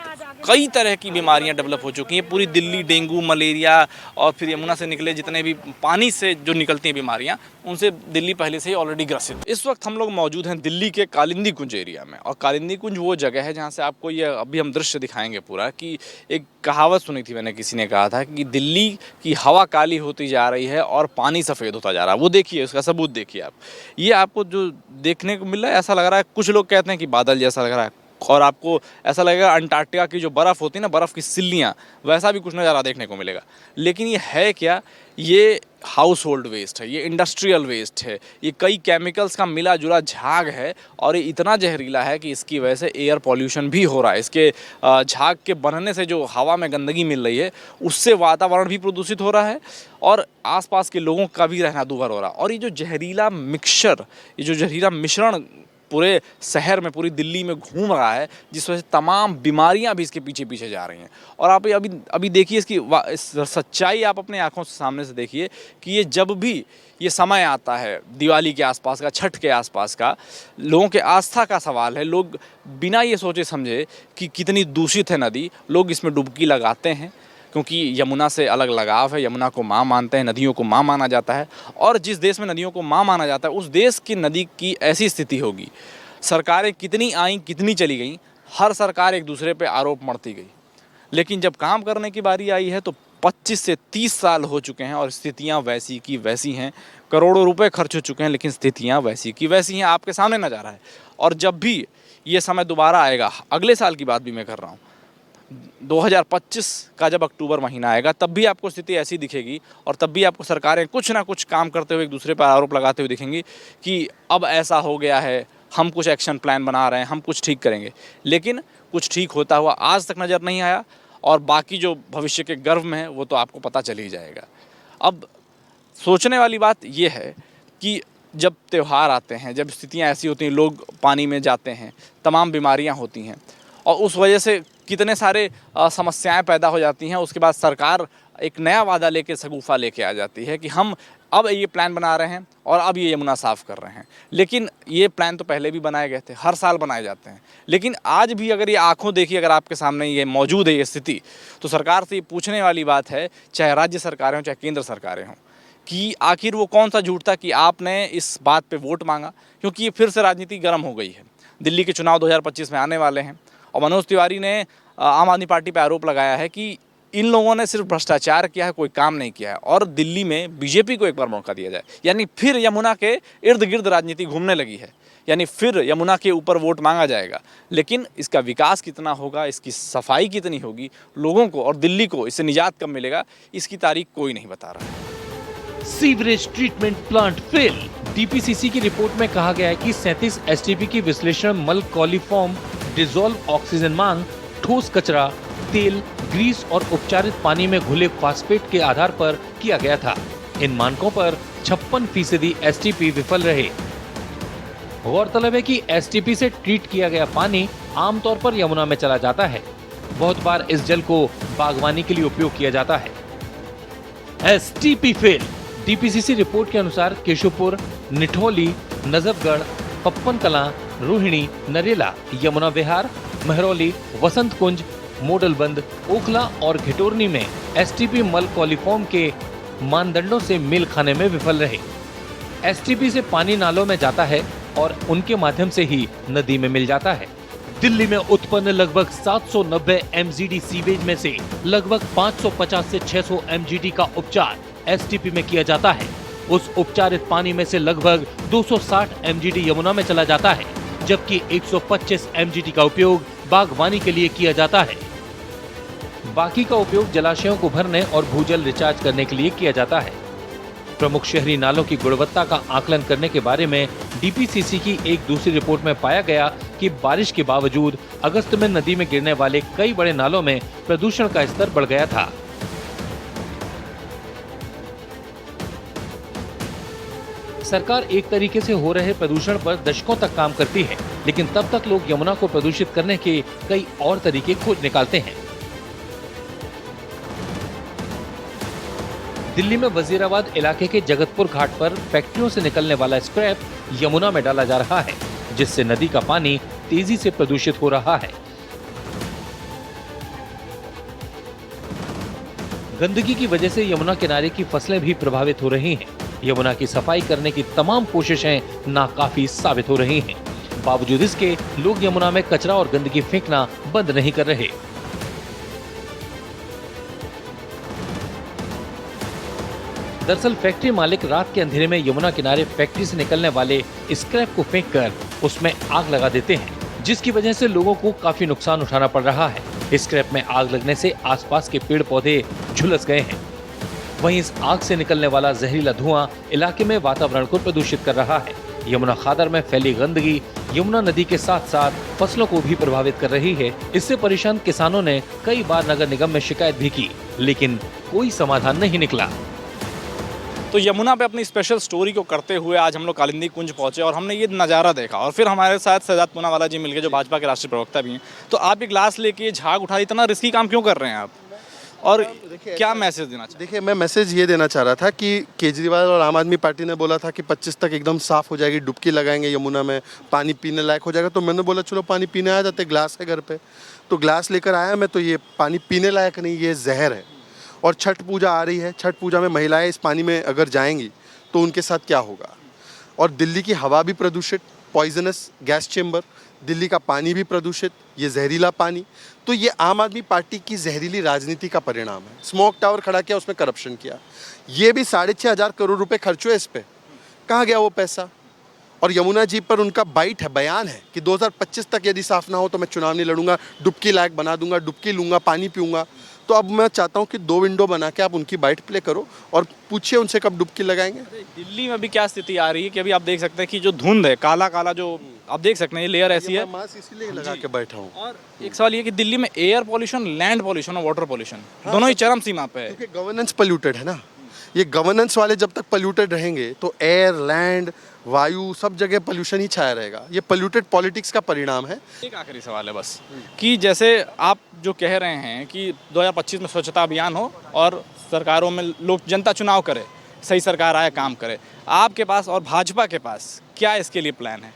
कई तरह की बीमारियां डेवलप हो चुकी हैं पूरी दिल्ली, डेंगू, मलेरिया, और फिर यमुना से निकले जितने भी पानी से जो निकलती हैं बीमारियां, उनसे दिल्ली पहले से ही ऑलरेडी ग्रसित। इस वक्त हम लोग मौजूद हैं दिल्ली के कालिंदी कुंज एरिया में, और कालिंदी कुंज वो जगह है जहाँ से आपको ये अभी हम दृश्य दिखाएंगे पूरा, कि एक कहावत सुनी थी मैंने, किसी ने कहा था कि दिल्ली की हवा काली होती जा रही है और पानी सफ़ेद होता जा रहा है। वो देखिए, उसका सबूत देखिए आप। ये आपको जो देखने को मिल रहा है, ऐसा लग रहा है, कुछ लोग कहते हैं कि बादल जैसा लग रहा है, और आपको ऐसा लगेगा अंटार्कटिका की जो बर्फ़ होती है ना, बर्फ़ की सिल्लियाँ, वैसा भी कुछ नज़ारा देखने को मिलेगा। लेकिन ये है क्या? ये हाउस होल्ड वेस्ट है, ये इंडस्ट्रियल वेस्ट है, ये कई केमिकल्स का मिला जुला झाग है, और ये इतना जहरीला है कि इसकी वजह से एयर पॉल्यूशन भी हो रहा है। इसके झाग के बनने से जो हवा में गंदगी मिल रही है, उससे वातावरण भी प्रदूषित हो रहा है, और आसपास के लोगों का भी रहना दूभर हो रहा है। और ये जो जहरीला मिक्सचर, ये जो जहरीला मिश्रण पूरे शहर में, पूरी दिल्ली में घूम रहा है, जिस वजह से तमाम बीमारियां भी इसके पीछे पीछे जा रही हैं। और आप अभी देखिए इस सच्चाई आप अपने आंखों से सामने से देखिए कि ये जब भी ये समय आता है दिवाली के आसपास का, छठ के आसपास का, लोगों के आस्था का सवाल है। लोग बिना ये सोचे समझे कि कितनी दूषित है नदी, लोग इसमें डुबकी लगाते हैं, क्योंकि यमुना से अलग लगाव है, यमुना को माँ मानते हैं, नदियों को माँ माना जाता है। और जिस देश में नदियों को माँ माना जाता है, उस देश की नदी की ऐसी स्थिति होगी, सरकारें कितनी आईं कितनी चली गईं, हर सरकार एक दूसरे पे आरोप मढ़ती गई, लेकिन जब काम करने की बारी आई है तो 25 से 30 साल हो चुके हैं और स्थितियां वैसी की वैसी हैं। करोड़ों रुपए खर्च हो चुके हैं, लेकिन स्थितियां वैसी की वैसी हैं, आपके सामने नज़र है। और जब भी ये समय दोबारा आएगा, अगले साल की बात भी मैं कर रहा हूँ, 2025 का जब अक्टूबर महीना आएगा, तब भी आपको स्थिति ऐसी दिखेगी और तब भी आपको सरकारें कुछ ना कुछ काम करते हुए एक दूसरे पर आरोप लगाते हुए दिखेंगी कि अब ऐसा हो गया है, हम कुछ एक्शन प्लान बना रहे हैं, हम कुछ ठीक करेंगे। लेकिन कुछ ठीक होता हुआ आज तक नज़र नहीं आया, और बाकी जो भविष्य के गर्व में है वो तो आपको पता चल ही जाएगा। अब सोचने वाली बात ये है कि जब त्यौहार आते हैं, जब स्थितियां ऐसी होती हैं, लोग पानी में जाते हैं, तमाम बीमारियां होती हैं और उस वजह से कितने सारे समस्याएं पैदा हो जाती हैं। उसके बाद सरकार एक नया वादा लेके शगुफा लेके आ जाती है कि हम अब ये प्लान बना रहे हैं और अब ये यमुना साफ़ कर रहे हैं। लेकिन ये प्लान तो पहले भी बनाए गए थे, हर साल बनाए जाते हैं। लेकिन आज भी अगर ये आंखों देखिए, अगर आपके सामने ये मौजूद है ये स्थिति, तो सरकार से ये पूछने वाली बात है, चाहे राज्य सरकारें हों चाहे केंद्र सरकारें हों, कि आखिर वो कौन सा झूठ था कि आपने इस बात पे वोट मांगा। क्योंकि ये फिर से राजनीति गर्म हो गई है। दिल्ली के चुनाव 2025 में आने वाले हैं और मनोज तिवारी ने आम आदमी पार्टी पर आरोप लगाया है कि इन लोगों ने सिर्फ भ्रष्टाचार किया है, कोई काम नहीं किया है, और दिल्ली में बीजेपी को एक बार मौका दिया जाए। यानी फिर यमुना के इर्द गिर्द राजनीति घूमने लगी है, यानी फिर यमुना के ऊपर वोट मांगा जाएगा। लेकिन इसका विकास कितना होगा, इसकी सफाई कितनी होगी, लोगों को और दिल्ली को इससे निजात कब मिलेगा, इसकी तारीख कोई नहीं बता रहा है। Sewerage treatment plant fail. DPCC की रिपोर्ट में कहा गया है कि 37 एसटीपी की विश्लेषण मल कॉलीफॉर्म, डिसॉल्व ऑक्सीजन मांग, ठोस कचरा, तेल, ग्रीस और उपचारित पानी में घुले फास्फेट के आधार पर किया गया था। इन मानकों पर 56% एसटीपी विफल रहे। गौरतलब है कि एसटीपी से ट्रीट किया गया पानी आमतौर पर यमुना में चला जाता है। बहुत बार इस जल को बागवानी के लिए उपयोग किया जाता है। STP fail. डीपीसीसी रिपोर्ट के अनुसार केशवपुर, निठोली, नजफगढ़, पप्पन कलां, रोहिणी, नरेला, यमुना विहार, महरौली, वसंत कुंज, मोडलबंद, ओखला और घिटोरनी में एसटीपी मल कॉलीफॉर्म के मानदंडों से मेल खाने में विफल रहे। एसटीपी से पानी नालों में जाता है और उनके माध्यम से ही नदी में मिल जाता है। दिल्ली में उत्पन्न लगभग 790 एमजीडी सीवेज में से लगभग 550 से 600 एमजीडी का उपचार एसटीपी में किया जाता है। उस उपचारित पानी में से लगभग 260 एमजीडी यमुना में चला जाता है, जबकि 125 एमजीडी का उपयोग बागवानी के लिए किया जाता है। बाकी का उपयोग जलाशयों को भरने और भूजल रिचार्ज करने के लिए किया जाता है। प्रमुख शहरी नालों की गुणवत्ता का आकलन करने के बारे में डीपीसीसी की एक दूसरी रिपोर्ट में पाया गया कि बारिश के बावजूद अगस्त में नदी में गिरने वाले कई बड़े नालों में प्रदूषण का स्तर बढ़ गया था। सरकार एक तरीके से हो रहे प्रदूषण पर दशकों तक काम करती है, लेकिन तब तक लोग यमुना को प्रदूषित करने के कई और तरीके खोज निकालते हैं। दिल्ली में वजीराबाद इलाके के जगतपुर घाट पर फैक्ट्रियों से निकलने वाला स्क्रैप यमुना में डाला जा रहा है, जिससे नदी का पानी तेजी से प्रदूषित हो रहा है। गंदगी की वजह से यमुना किनारे की फसलें भी प्रभावित हो रही हैं। यमुना की सफाई करने की तमाम कोशिशें नाकाफी साबित हो रही हैं। बावजूद इसके लोग यमुना में कचरा और गंदगी फेंकना बंद नहीं कर रहे। दरअसल फैक्ट्री मालिक रात के अंधेरे में यमुना किनारे फैक्ट्री से निकलने वाले स्क्रैप को फेंककर उसमें आग लगा देते हैं, जिसकी वजह से लोगों को काफी नुकसान उठाना पड़ रहा है। स्क्रैप में आग लगने से आसपास के पेड़ पौधे झुलस गए हैं। वहीं इस आग से निकलने वाला जहरीला धुआं इलाके में वातावरण को प्रदूषित कर रहा है। यमुना खादर में फैली गंदगी यमुना नदी के साथ साथ फसलों को भी प्रभावित कर रही है। इससे परेशान किसानों ने कई बार नगर निगम में शिकायत भी की, लेकिन कोई समाधान नहीं निकला। तो यमुना पे अपनी स्पेशल स्टोरी को करते हुए आज हम लोग कालिंदी कुंज पहुंचे और हमने ये नज़ारा देखा। और फिर हमारे साथ शहजाद पूनावाला जी मिल गए, जो भाजपा के राष्ट्रीय प्रवक्ता भी हैं। तो आप एक गिलास लेके झाग उठा, इतना रिस्की काम क्यों कर रहे हैं आप, और क्या मैसेज देना चाहिए? देखिए, मैं मैसेज ये देना चाह रहा था कि केजरीवाल और आम आदमी पार्टी ने बोला था कि 25 तक एकदम साफ हो जाएगी, डुबकी लगाएंगे यमुना में, पानी पीने लायक हो जाएगा। तो मैंने बोला चलो पानी पीने आ जाते, ग्लास है घर पे, तो ग्लास लेकर आया मैं। तो ये पानी पीने लायक नहीं, ये जहर है। और छठ पूजा आ रही है, छठ पूजा में महिलाएं इस पानी में अगर जाएंगी तो उनके साथ क्या होगा। और दिल्ली की हवा भी प्रदूषित, पॉइजनस गैस चेम्बर, दिल्ली का पानी भी प्रदूषित, ये जहरीला पानी। तो ये आम आदमी पार्टी की जहरीली राजनीति का परिणाम है। स्मोक टावर खड़ा किया, उसमें करप्शन किया, ये भी 6,500 करोड़ रुपए खर्च हुए इस पे, कहाँ गया वो पैसा। और यमुना जी पर उनका बाइट है, बयान है कि 2025 तक यदि साफ ना हो तो मैं चुनाव नहीं लड़ूंगा, डुबकी लायक बना दूंगा, डुबकी लूंगा, पानी पीऊंगा। तो अब मैं चाहता हूं कि 2 विंडो बना के आप उनकी बाइट प्ले करो और पूछिए उनसे कब डुबकी लगाएंगे। दिल्ली में भी क्या स्थिति आ रही है कि अभी आप देख सकते हैं कि जो धुंध है, काला काला जो आप देख सकते हैं, ये लेयर ऐसी है। मास्क इसीलिए लगा के बैठा हूँ। और एक सवाल ये कि दिल्ली में एयर पॉल्यूशन, लैंड पॉल्यूशन और वाटर पॉल्यूशन दोनों ही चरम सीमा पे है। क्योंकि गवर्नेंस पोल्यूटेड है ना। ये गवर्नेंस वाले जब तक पोल्यूटेड रहेंगे तो एयर, लैंड, वायु, सब जगह पोल्यूशन ही छाया रहेगा। ये पोल्यूटेड पॉलिटिक्स का परिणाम है। एक आखिरी सवाल है बस, कि जैसे आप जो कह रहे हैं कि 2025 में स्वच्छता अभियान हो और सरकारों में लोग, जनता चुनाव करे, सही सरकार आए, काम करे, आपके पास और भाजपा के पास क्या इसके लिए प्लान है?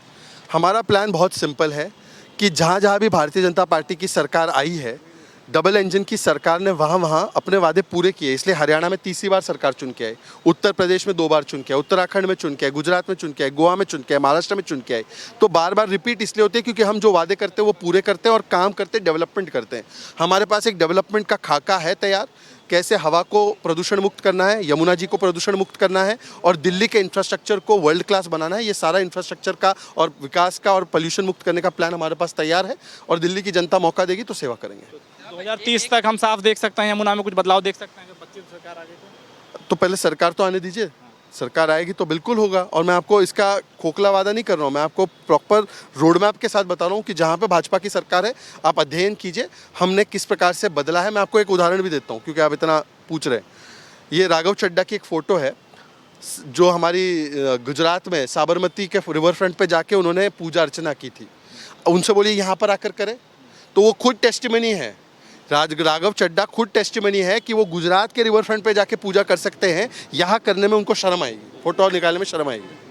हमारा प्लान बहुत सिंपल है कि जहाँ जहाँ भी भारतीय जनता पार्टी की सरकार आई है, डबल इंजन की सरकार ने वहाँ वहाँ अपने वादे पूरे किए। इसलिए हरियाणा में तीसरी बार सरकार चुन के आई, उत्तर प्रदेश में 2 बार चुन के आई, उत्तराखंड में चुन के आई, गुजरात में चुन के आई, गोवा में चुन के आई, महाराष्ट्र में चुन के आई। तो बार बार रिपीट इसलिए होती है क्योंकि हम जो वादे करते हैं वो पूरे करते हैं और काम करते, डेवलपमेंट करते हैं। हमारे पास एक डेवलपमेंट का खाका है तैयार, कैसे हवा को प्रदूषण मुक्त करना है, यमुना जी को प्रदूषण मुक्त करना है और दिल्ली के इंफ्रास्ट्रक्चर को वर्ल्ड क्लास बनाना है। ये सारा इंफ्रास्ट्रक्चर का और विकास का और पोल्यूशन मुक्त करने का प्लान हमारे पास तैयार है और दिल्ली की जनता मौका देगी तो सेवा करेंगे। 2030 तक हम साफ देख सकते हैं यमुना में कुछ बदलाव देख सकते हैं, जब 25 सरकार आ गई तो पहले सरकार तो आने दीजिए, सरकार आएगी तो बिल्कुल होगा। और मैं आपको इसका खोखला वादा नहीं कर रहा हूँ, मैं आपको प्रॉपर रोड मैप के साथ बता रहा हूँ कि जहाँ पे भाजपा की सरकार है आप अध्ययन कीजिए हमने किस प्रकार से बदला है। मैं आपको एक उदाहरण भी देता हूँ क्योंकि आप इतना पूछ रहे हैं। ये राघव चड्ढा की एक फ़ोटो है जो हमारी गुजरात में साबरमती के रिवर फ्रंट पे जाके उन्होंने पूजा अर्चना की थी। उनसे बोलिए यहाँ पर आकर करें, तो वो खुद टेस्टिमनी है, राघव चड्ढा खुद टेस्टिमनी है कि वो गुजरात के रिवर फ्रंट पे जाके पूजा कर सकते हैं, यहाँ करने में उनको शर्म आएगी, फोटो निकालने में शर्म आएगी।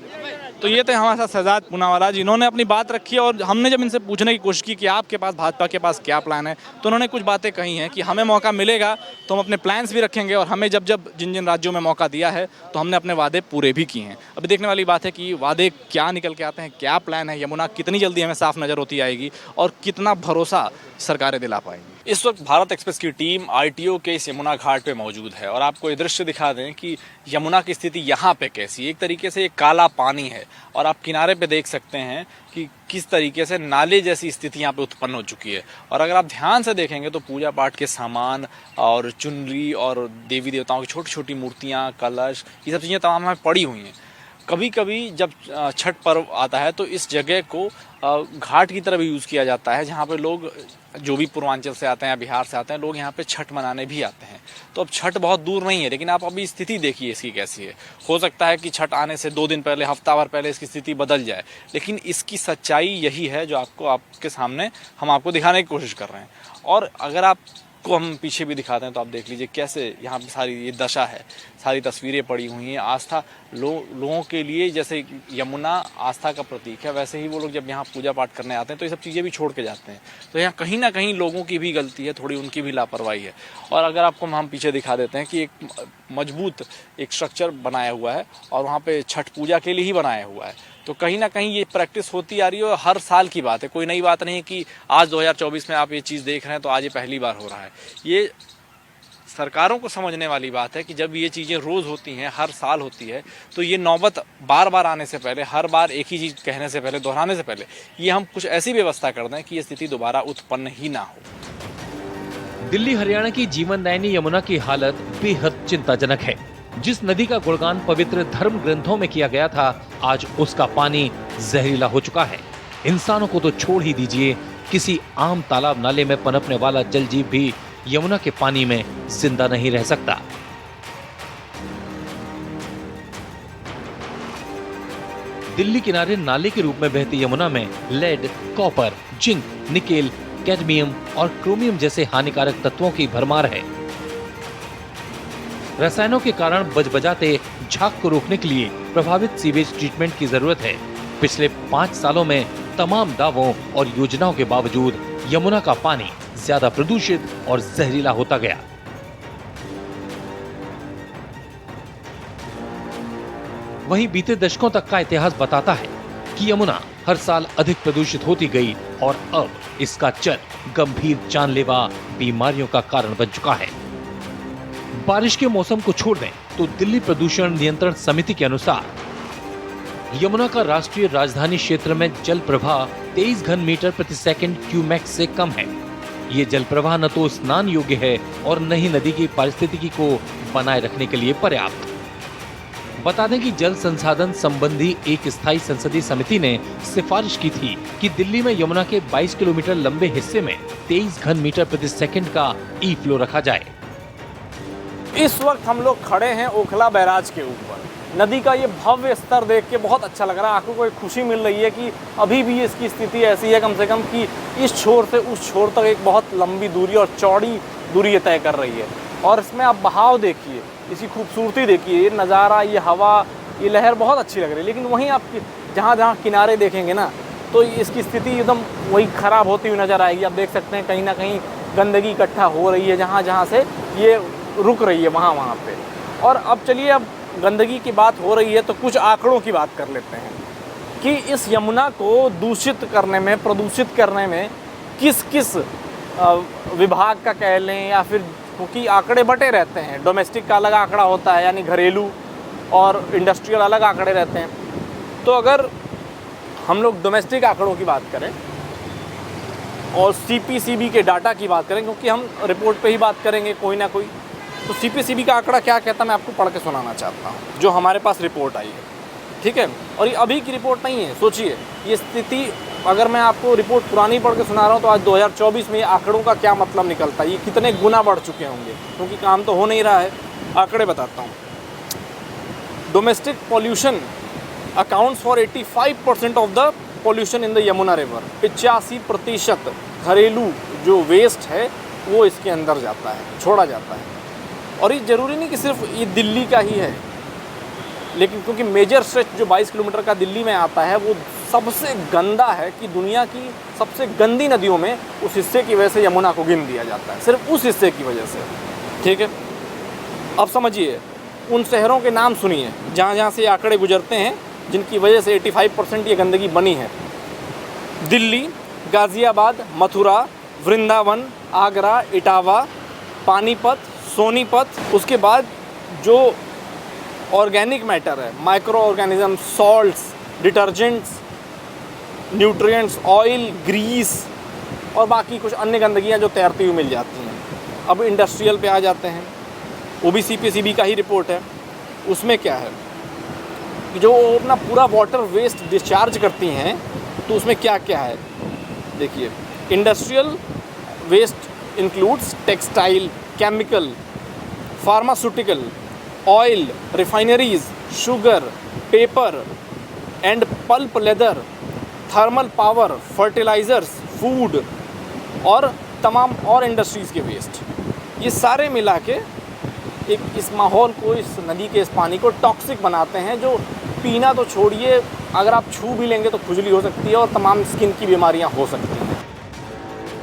तो ये थे हमारे साथ शहजाद पूनावाला जी, इन्होंने अपनी बात रखी और हमने जब इनसे पूछने की कोशिश की कि आपके पास, भाजपा के पास क्या प्लान है, तो उन्होंने कुछ बातें कही हैं कि हमें मौका मिलेगा तो हम अपने प्लान्स भी रखेंगे और हमें जब जब जिन जिन राज्यों में मौका दिया है तो हमने अपने वादे पूरे भी किए हैं। अभी देखने वाली बात है कि वादे क्या निकल के आते हैं, क्या प्लान है, यमुना कितनी जल्दी हमें साफ नज़र होती आएगी और कितना भरोसा सरकारें दिला पाएंगी। इस वक्त भारत एक्सप्रेस की टीम आरटीओ के इस यमुना घाट पे मौजूद है और आपको ये दृश्य दिखा दें कि यमुना की स्थिति यहाँ पे कैसी है। एक तरीके से ये काला पानी है और आप किनारे पे देख सकते हैं कि किस तरीके से नाले जैसी स्थिति यहाँ पे उत्पन्न हो चुकी है। और अगर आप ध्यान से देखेंगे तो पूजा पाठ के सामान और चुनरी और देवी देवताओं की छोटी छोटी मूर्तियाँ, कलश, ये सब चीज़ें तमाम यहाँ पड़ी हुई हैं। कभी कभी जब छठ पर्व आता है तो इस जगह को घाट की तरह भी यूज़ किया जाता है, जहाँ पे लोग जो भी पूर्वांचल से आते हैं या बिहार से आते हैं, लोग यहाँ पे छठ मनाने भी आते हैं। तो अब छठ बहुत दूर नहीं है, लेकिन आप अभी स्थिति देखिए इसकी कैसी है। हो सकता है कि छठ आने से 2 दिन पहले, हफ्ता भर पहले इसकी स्थिति बदल जाए, लेकिन इसकी सच्चाई यही है जो आपके सामने हम आपको दिखाने की कोशिश कर रहे हैं। और अगर आपको हम पीछे भी दिखाते हैं तो आप देख लीजिए कैसे यहाँ पे सारी ये दशा है, सारी तस्वीरें पड़ी हुई हैं। आस्था लोगों के लिए, जैसे यमुना आस्था का प्रतीक है, वैसे ही वो लोग जब यहाँ पूजा पाठ करने आते हैं तो ये सब चीज़ें भी छोड़ के जाते हैं। तो यहाँ कहीं ना कहीं लोगों की भी गलती है, थोड़ी उनकी भी लापरवाही है। और अगर आपको हम पीछे दिखा देते हैं कि एक मजबूत एक स्ट्रक्चर बनाया हुआ है और वहाँ पे छठ पूजा के लिए ही बनाया हुआ है, तो कहीं ना कहीं ये प्रैक्टिस होती आ रही है और हर साल की बात है, कोई नई बात नहीं है कि आज 2024 में आप ये चीज़ देख रहे हैं तो आज ये पहली बार हो रहा है। ये सरकारों को समझने वाली बात है कि जब ये चीज़ें रोज़ होती हैं, हर साल होती है, तो ये नौबत बार बार आने से पहले, हर बार एक ही चीज़ कहने से पहले, दोहराने से पहले, ये हम कुछ ऐसी व्यवस्था कर दें कि ये स्थिति दोबारा उत्पन्न ही ना हो। दिल्ली हरियाणा की जीवनदायिनी यमुना की हालत बेहद चिंताजनक है। जिस नदी का गुणगान पवित्र धर्म ग्रंथों में किया गया था, आज उसका पानी जहरीला हो चुका है। इंसानों को तो छोड़ ही दीजिए, किसी आम तालाब नाले में पनपने वाला जल जीव भी यमुना के पानी में जिंदा नहीं रह सकता। दिल्ली किनारे नाले के रूप में बहती यमुना में lead, copper, zinc, nickel, cadmium और क्रोमियम जैसे हानिकारक तत्वों की भरमार है। रसायनों के कारण बजबजाते झाग को रोकने के लिए प्रभावित सीवेज ट्रीटमेंट की जरूरत है। पिछले 5 सालों में तमाम दावों और योजनाओं के बावजूद यमुना का पानी ज्यादा प्रदूषित और जहरीला होता गया। वहीं बीते दशकों तक का इतिहास बताता है कि यमुना हर साल अधिक प्रदूषित होती गई और अब इसका चल गंभीर जानलेवा बीमारियों का कारण बन चुका है। बारिश के मौसम को छोड़ दें तो दिल्ली प्रदूषण नियंत्रण समिति के अनुसार यमुना का राष्ट्रीय राजधानी क्षेत्र में जल प्रवाह 23 घन मीटर प्रति सेकंड क्यूमेक्स से कम है। ये जल प्रवाह न तो स्नान योग्य है और न ही नदी की पारिस्थितिकी को बनाए रखने के लिए पर्याप्त। बता दें कि जल संसाधन संबंधी एक स्थायी संसदीय समिति ने सिफारिश की थी कि दिल्ली में यमुना के 22 किलोमीटर लंबे हिस्से में 23 घन मीटर प्रति सेकंड का ई फ्लो रखा जाए। इस वक्त हम लोग खड़े हैं ओखला बैराज के ऊपर। नदी का ये भव्य स्तर देख के बहुत अच्छा लग रहा है, आंखों को एक खुशी मिल रही है कि अभी भी इसकी स्थिति ऐसी है कम से कम कि इस छोर से उस छोर तक एक बहुत लंबी दूरी और चौड़ी दूरी ये तय कर रही है। और इसमें आप बहाव देखिए, इसकी खूबसूरती देखिए, ये नज़ारा, ये हवा, ये लहर बहुत अच्छी लग रही है। लेकिन वहीं आप जहाँ जहाँ किनारे देखेंगे ना तो इसकी स्थिति एकदम वही ख़राब होती हुई नज़र आएगी। आप देख सकते हैं कहीं ना कहीं गंदगी इकट्ठा हो रही है, जहाँ जहाँ से ये रुक रही है वहाँ पे। और अब चलिए, अब गंदगी की बात हो रही है तो कुछ आंकड़ों की बात कर लेते हैं कि इस यमुना को दूषित करने में, प्रदूषित करने में किस किस विभाग का कह लें या फिर, क्योंकि आंकड़े बटे रहते हैं, डोमेस्टिक का अलग आंकड़ा होता है यानी घरेलू, और इंडस्ट्रियल अलग आंकड़े रहते हैं। तो अगर हम लोग डोमेस्टिक आंकड़ों की बात करें और सीपीसीबी के डाटा की बात करें, क्योंकि हम रिपोर्ट पे ही बात करेंगे कोई ना कोई, तो सीपीसीबी का आंकड़ा क्या कहता है मैं आपको पढ़ के सुनाना चाहता हूँ, जो हमारे पास रिपोर्ट आई है, ठीक है। और ये अभी की रिपोर्ट नहीं है, सोचिए ये स्थिति, अगर मैं आपको रिपोर्ट पुरानी पढ़ के सुना रहा हूँ तो आज 2024 में ये आंकड़ों का क्या मतलब निकलता है, ये कितने गुना बढ़ चुके होंगे, क्योंकि काम तो हो नहीं रहा है। आंकड़े बताता हूँ। Domestic pollution accounts for 85% of the pollution in the Yamuna river. 85% घरेलू जो वेस्ट है वो इसके अंदर जाता है, छोड़ा जाता है। और ये ज़रूरी नहीं कि सिर्फ ये दिल्ली का ही है, लेकिन क्योंकि मेजर स्ट्रेच जो 22 किलोमीटर का दिल्ली में आता है वो सबसे गंदा है कि दुनिया की सबसे गंदी नदियों में उस हिस्से की वजह से यमुना को गिन दिया जाता है, सिर्फ उस हिस्से की वजह से, ठीक है। अब समझिए, उन शहरों के नाम सुनिए जहाँ जहाँ से आंकड़े गुजरते हैं जिनकी वजह से 85% ये गंदगी बनी है। दिल्ली, गाज़ियाबाद, मथुरा, वृंदावन, आगरा, इटावा, पानीपत, सोनीपत। उसके बाद जो ऑर्गेनिक मैटर है, microorganism, salts, detergents, nutrients, oil, grease और बाकी कुछ अन्य गंदगियाँ जो तैरती हुई मिल जाती हैं। अब इंडस्ट्रियल पे आ जाते हैं, वो भी सीपीसीबी का ही रिपोर्ट है। उसमें क्या है कि जो अपना पूरा वाटर वेस्ट डिस्चार्ज करती हैं तो उसमें क्या क्या है देखिए। Industrial waste includes textile, chemical, pharmaceutical, oil, refineries, sugar, paper and pulp, leather, thermal power, fertilisers, food और तमाम और इंडस्ट्रीज़ के वेस्ट, ये सारे मिला के एक इस माहौल को, इस नदी के इस पानी को टॉक्सिक बनाते हैं, जो पीना तो छोड़िए, अगर आप छू भी लेंगे तो खुजली हो सकती है और तमाम स्किन की बीमारियां हो सकती हैं।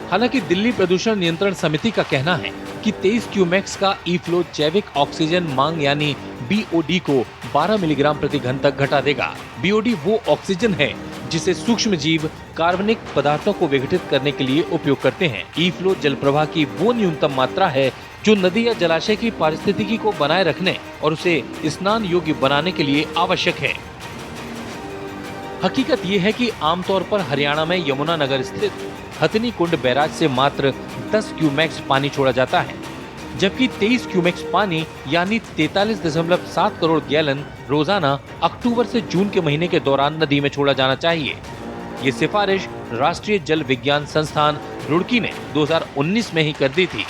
हालांकि दिल्ली प्रदूषण नियंत्रण समिति का कहना है कि 23 क्यूमेक्स का ई फ्लो जैविक ऑक्सीजन मांग यानी बीओडी को 12 मिलीग्राम प्रति घन तक घटा देगा। बीओडी वो ऑक्सीजन है जिसे सूक्ष्म जीव कार्बनिक पदार्थों को विघटित करने के लिए उपयोग करते हैं। ई फ्लो जल प्रवाह की वो न्यूनतम मात्रा है जो नदी या जलाशय की पारिस्थितिकी को बनाए रखने और उसे स्नान योग्य बनाने के लिए आवश्यक है। हकीकत ये है कि आमतौर पर हरियाणा में यमुनानगर स्थित हथनी कुंड बैराज से मात्र 10 क्यूमेक्स पानी छोड़ा जाता है, जबकि 23 क्यूमेक्स पानी यानी 43.7 करोड़ गैलन रोजाना अक्टूबर से जून के महीने के दौरान नदी में छोड़ा जाना चाहिए। ये सिफारिश राष्ट्रीय जल विज्ञान संस्थान रुड़की ने 2019 में ही कर दी थी।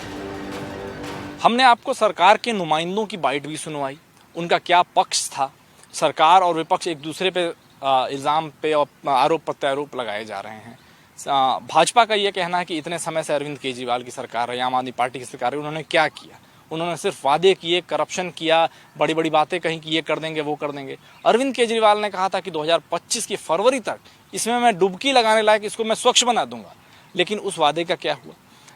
हमने आपको सरकार के नुमाइंदों की बाइट भी सुनवाई, उनका क्या पक्ष था। सरकार और विपक्ष एक दूसरे पे इल्ज़ाम पे और आरोप प्रत्यारोप लगाए जा रहे हैं। भाजपा का ये कहना है कि इतने समय से अरविंद केजरीवाल की सरकार है, आम आदमी पार्टी की सरकार है, उन्होंने क्या किया? उन्होंने सिर्फ वादे किए, करप्शन किया, बड़ी बड़ी बातें कहीं कि ये कर देंगे वो कर देंगे। अरविंद केजरीवाल ने कहा था कि 2025 की फरवरी तक इसमें मैं डुबकी लगाने लायक इसको मैं स्वच्छ बना दूंगा, लेकिन उस वादे का क्या हुआ?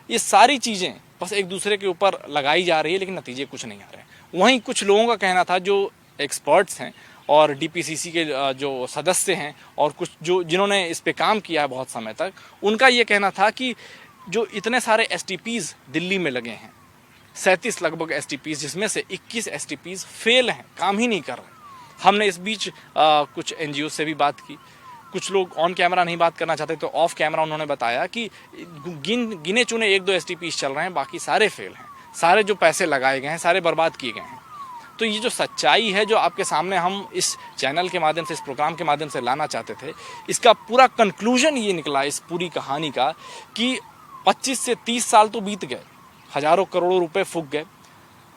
ये सारी चीज़ें बस एक दूसरे के ऊपर लगाई जा रही है, लेकिन नतीजे कुछ नहीं आ रहे। वहीं कुछ लोगों का कहना था जो एक्सपर्ट्स हैं और डीपीसीसी के जो सदस्य हैं और कुछ जिन्होंने इस पे काम किया है बहुत समय तक, उनका ये कहना था कि जो इतने सारे एसटीपीज़ दिल्ली में लगे हैं, 37 लगभग एसटीपीज़, जिसमें से 21 एसटीपीज़ फेल हैं, काम ही नहीं कर रहे। हमने इस बीच कुछ एनजीओ से भी बात की, कुछ लोग ऑन कैमरा नहीं बात करना चाहते तो ऑफ कैमरा उन्होंने बताया कि गिने चुने 1-2 एसटीपीज़ चल रहे हैं, बाकी सारे फेल हैं, सारे जो पैसे लगाए गए हैं सारे बर्बाद किए गए हैं। तो ये जो सच्चाई है जो आपके सामने हम इस चैनल के माध्यम से, इस प्रोग्राम के माध्यम से लाना चाहते थे, इसका पूरा कंक्लूजन ये निकला इस पूरी कहानी का कि 25 से 30 साल तो बीत गए, हजारों करोड़ों रुपए फूक गए।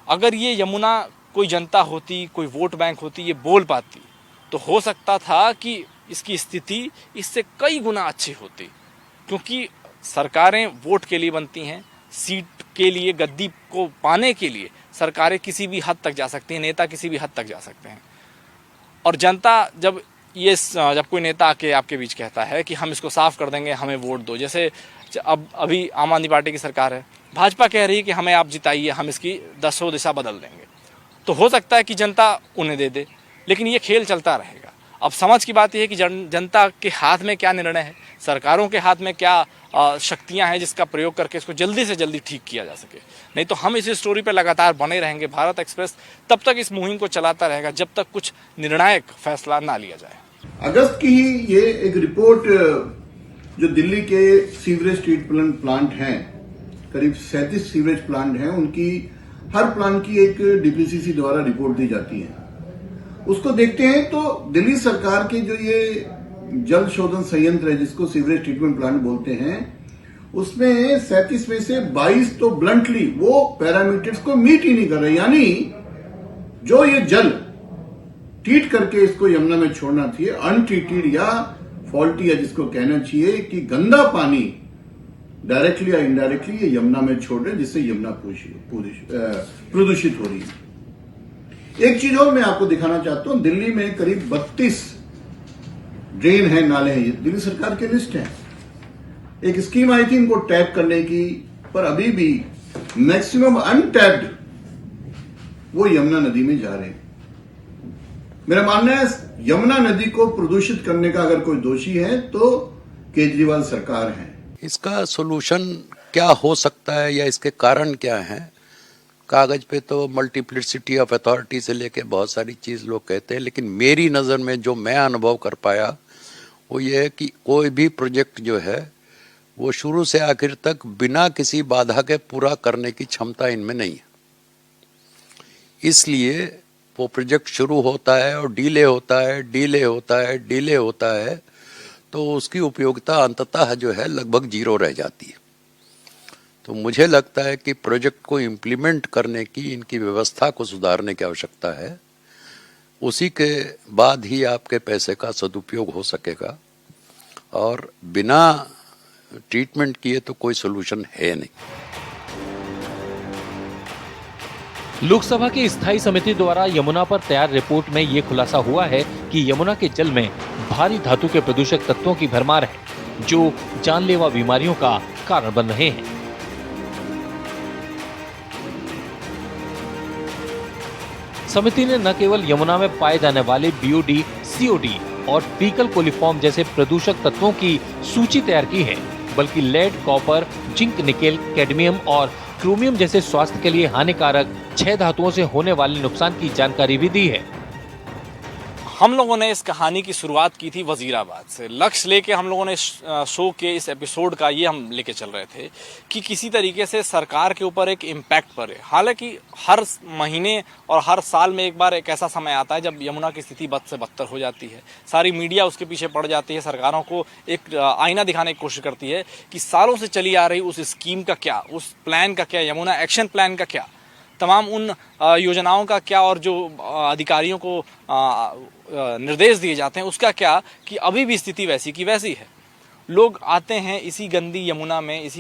अगर ये यमुना कोई जनता होती, कोई वोट बैंक होती, ये बोल पाती, तो हो सकता था कि इसकी स्थिति इससे कई गुना अच्छी होती, क्योंकि सरकारें वोट के लिए बनती हैं, सीट के लिए, गद्दी को पाने के लिए सरकारें किसी भी हद तक जा सकती हैं, नेता किसी भी हद तक जा सकते हैं। और जनता जब कोई नेता आके आपके बीच कहता है कि हम इसको साफ कर देंगे, हमें वोट दो, जैसे अब अभी आम आदमी पार्टी की सरकार है, भाजपा कह रही है कि हमें आप जिताइए, हम इसकी 10 दिशा बदल देंगे, तो हो सकता है कि जनता उन्हें दे दे, लेकिन ये खेल चलता रहेगा। अब समझ की बात यह है कि जनता के हाथ में क्या निर्णय है, सरकारों के हाथ में क्या शक्तियां हैं जिसका प्रयोग करके इसको जल्दी से जल्दी ठीक किया जा सके। नहीं तो हम इस स्टोरी पे लगातार बने रहेंगे। भारत एक्सप्रेस तब तक इस मुहिम को चलाता रहेगा जब तक कुछ निर्णायक फैसला ना लिया जाए। अगस्त की ही ये एक रिपोर्ट जो दिल्ली के सीवरेज ट्रीटमेंट प्लांट हैं, करीब 37 सीवरेज प्लांट हैं, उनकी हर प्लांट की एक डीपीसीसी द्वारा रिपोर्ट दी जाती है। उसको देखते हैं तो दिल्ली सरकार के जो ये जल शोधन संयंत्र है, जिसको सीवरेज ट्रीटमेंट प्लांट बोलते हैं, उसमें 37 में से 22 तो ब्लंटली वो पैरामीटर्स को मीट ही नहीं कर रहे। यानी जो ये जल ट्रीट करके इसको यमुना में छोड़ना चाहिए, अनट्रीटेड या फॉल्टी, या जिसको कहना चाहिए कि गंदा पानी डायरेक्टली या इनडायरेक्टली ये यमुना में छोड़ रहे, जिससे यमुना प्रदूषित हो रही है। एक चीज और मैं आपको दिखाना चाहता हूं, दिल्ली में करीब 32 ड्रेन है, नाले हैं, ये दिल्ली सरकार की लिस्ट है। एक स्कीम आई थी इनको टैप करने की, पर अभी भी मैक्सिमम अनटैप्ड वो यमुना नदी में जा रहे हैं। मेरा मानना है यमुना नदी को प्रदूषित करने का अगर कोई दोषी है तो केजरीवाल सरकार है। इसका सोल्यूशन क्या हो सकता है या इसके कारण क्या है? कागज पे तो मल्टीप्लिसिटी ऑफ अथॉरिटी से लेके बहुत सारी चीज लोग कहते हैं, लेकिन मेरी नज़र में जो मैं अनुभव कर पाया वो ये है कि कोई भी प्रोजेक्ट जो है वो शुरू से आखिर तक बिना किसी बाधा के पूरा करने की क्षमता इनमें नहीं है। इसलिए वो प्रोजेक्ट शुरू होता है और डिले होता है, डिले होता है, डिले होता है, तो उसकी उपयोगिता अंततः जो है लगभग 0 रह जाती है। तो मुझे लगता है कि प्रोजेक्ट को इम्प्लीमेंट करने की, इनकी व्यवस्था को सुधारने की आवश्यकता है। उसी के बाद ही आपके पैसे का सदुपयोग हो सकेगा, और बिना ट्रीटमेंट किए तो कोई सोल्यूशन है नहीं। लोकसभा की स्थायी समिति द्वारा यमुना पर तैयार रिपोर्ट में ये खुलासा हुआ है कि यमुना के जल में भारी धातु के प्रदूषक तत्वों की भरमार है, जो जानलेवा बीमारियों का कारण बन रहे हैं। समिति ने न केवल यमुना में पाए जाने वाले बीओडी, सीओडी और फीकल कोलिफॉर्म जैसे प्रदूषक तत्वों की सूची तैयार की है, बल्कि lead, copper, zinc, nickel, cadmium और क्रोमियम जैसे स्वास्थ्य के लिए हानिकारक 6 धातुओं से होने वाले नुकसान की जानकारी भी दी है। हम लोगों ने इस कहानी की शुरुआत की थी वजीराबाद से। लक्ष्य लेके हम लोगों ने शो के इस एपिसोड का ये हम लेके चल रहे थे कि किसी तरीके से सरकार के ऊपर एक इम्पैक्ट पड़े। हालांकि हर महीने और हर साल में एक बार एक ऐसा समय आता है जब यमुना की स्थिति बद से बदतर हो जाती है, सारी मीडिया उसके पीछे पड़ जाती है, सरकारों को एक आईना दिखाने की कोशिश करती है कि सालों से चली आ रही उस स्कीम का क्या, उस प्लान का क्या, यमुना एक्शन प्लान का क्या। तमाम उन योजनाओं का क्या और जो अधिकारियों को निर्देश दिए जाते हैं उसका क्या कि अभी भी स्थिति वैसी की वैसी है। लोग आते हैं इसी गंदी यमुना में,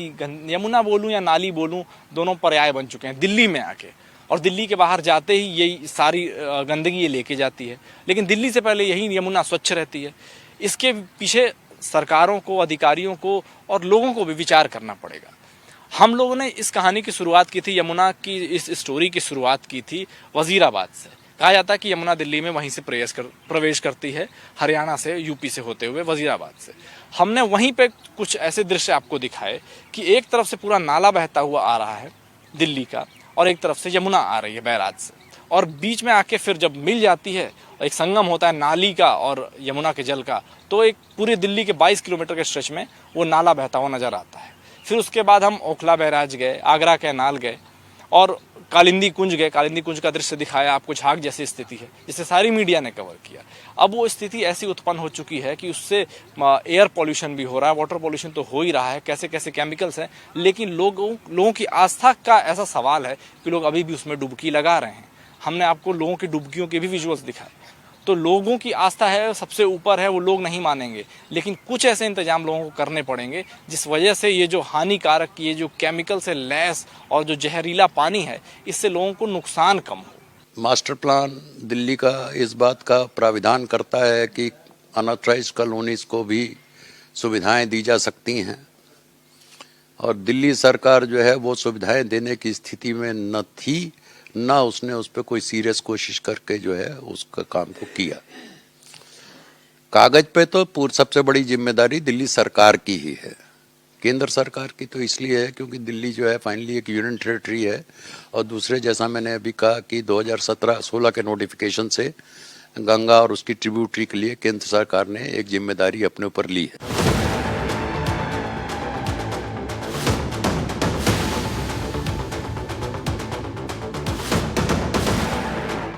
यमुना बोलूं या नाली बोलूं, दोनों पर्याय बन चुके हैं दिल्ली में आके, और दिल्ली के बाहर जाते ही यही सारी गंदगी ये लेके जाती है। लेकिन दिल्ली से पहले यही यमुना स्वच्छ रहती है। इसके पीछे सरकारों को, अधिकारियों को और लोगों को भी विचार करना पड़ेगा। हम लोगों ने इस कहानी की शुरुआत की थी, यमुना की इस स्टोरी की शुरुआत की थी वजीराबाद से। कहा जाता है कि यमुना दिल्ली में वहीं से प्रवेश करती है, हरियाणा से, यूपी से होते हुए वजीराबाद से। हमने वहीं पे कुछ ऐसे दृश्य आपको दिखाए कि एक तरफ से पूरा नाला बहता हुआ आ रहा है दिल्ली का, और एक तरफ से यमुना आ रही है बैराज से, और बीच में आके फिर जब मिल जाती है, एक संगम होता है नाली का और यमुना के जल का, तो एक पूरे दिल्ली के 22 किलोमीटर के स्ट्रेच में वो नाला बहता हुआ नजर आता है। फिर उसके बाद हम ओखला बैराज गए, आगरा कैनाल गए और कालिंदी कुंज गए। कालिंदी कुंज का दृश्य दिखाया आपको, झाग जैसी स्थिति है जिसे सारी मीडिया ने कवर किया। अब वो स्थिति ऐसी उत्पन्न हो चुकी है कि उससे एयर पॉल्यूशन भी हो रहा है, वाटर पॉल्यूशन तो हो ही रहा है, कैसे कैसे केमिकल्स हैं, लेकिन लोगों की आस्था का ऐसा सवाल है कि लोग अभी भी उसमें डुबकी लगा रहे हैं। हमने आपको लोगों की डुबकियों के भी विजुअल्स दिखाए। तो लोगों की आस्था है, सबसे ऊपर है, वो लोग नहीं मानेंगे, लेकिन कुछ ऐसे इंतजाम लोगों को करने पड़ेंगे जिस वजह से ये जो हानिकारक, ये जो केमिकल से लैस और जो जहरीला पानी है, इससे लोगों को नुकसान कम हो। मास्टर प्लान दिल्ली का इस बात का प्राविधान करता है कि अनऑथराइज्ड कॉलोनीज को भी सुविधाएं दी जा सकती हैं, और दिल्ली सरकार जो है वो सुविधाएं देने की स्थिति में न थी, ना उसने उस पर कोई सीरियस कोशिश करके जो है उसका काम को किया। कागज पे तो सबसे बड़ी जिम्मेदारी दिल्ली सरकार की ही है। केंद्र सरकार की तो इसलिए है क्योंकि दिल्ली जो है फाइनली एक यूनियन टेरिटरी है, और दूसरे जैसा मैंने अभी कहा कि 2017-16 के नोटिफिकेशन से गंगा और उसकी ट्रिब्यूटरी के लिए केंद्र सरकार ने एक जिम्मेदारी अपने ऊपर ली है।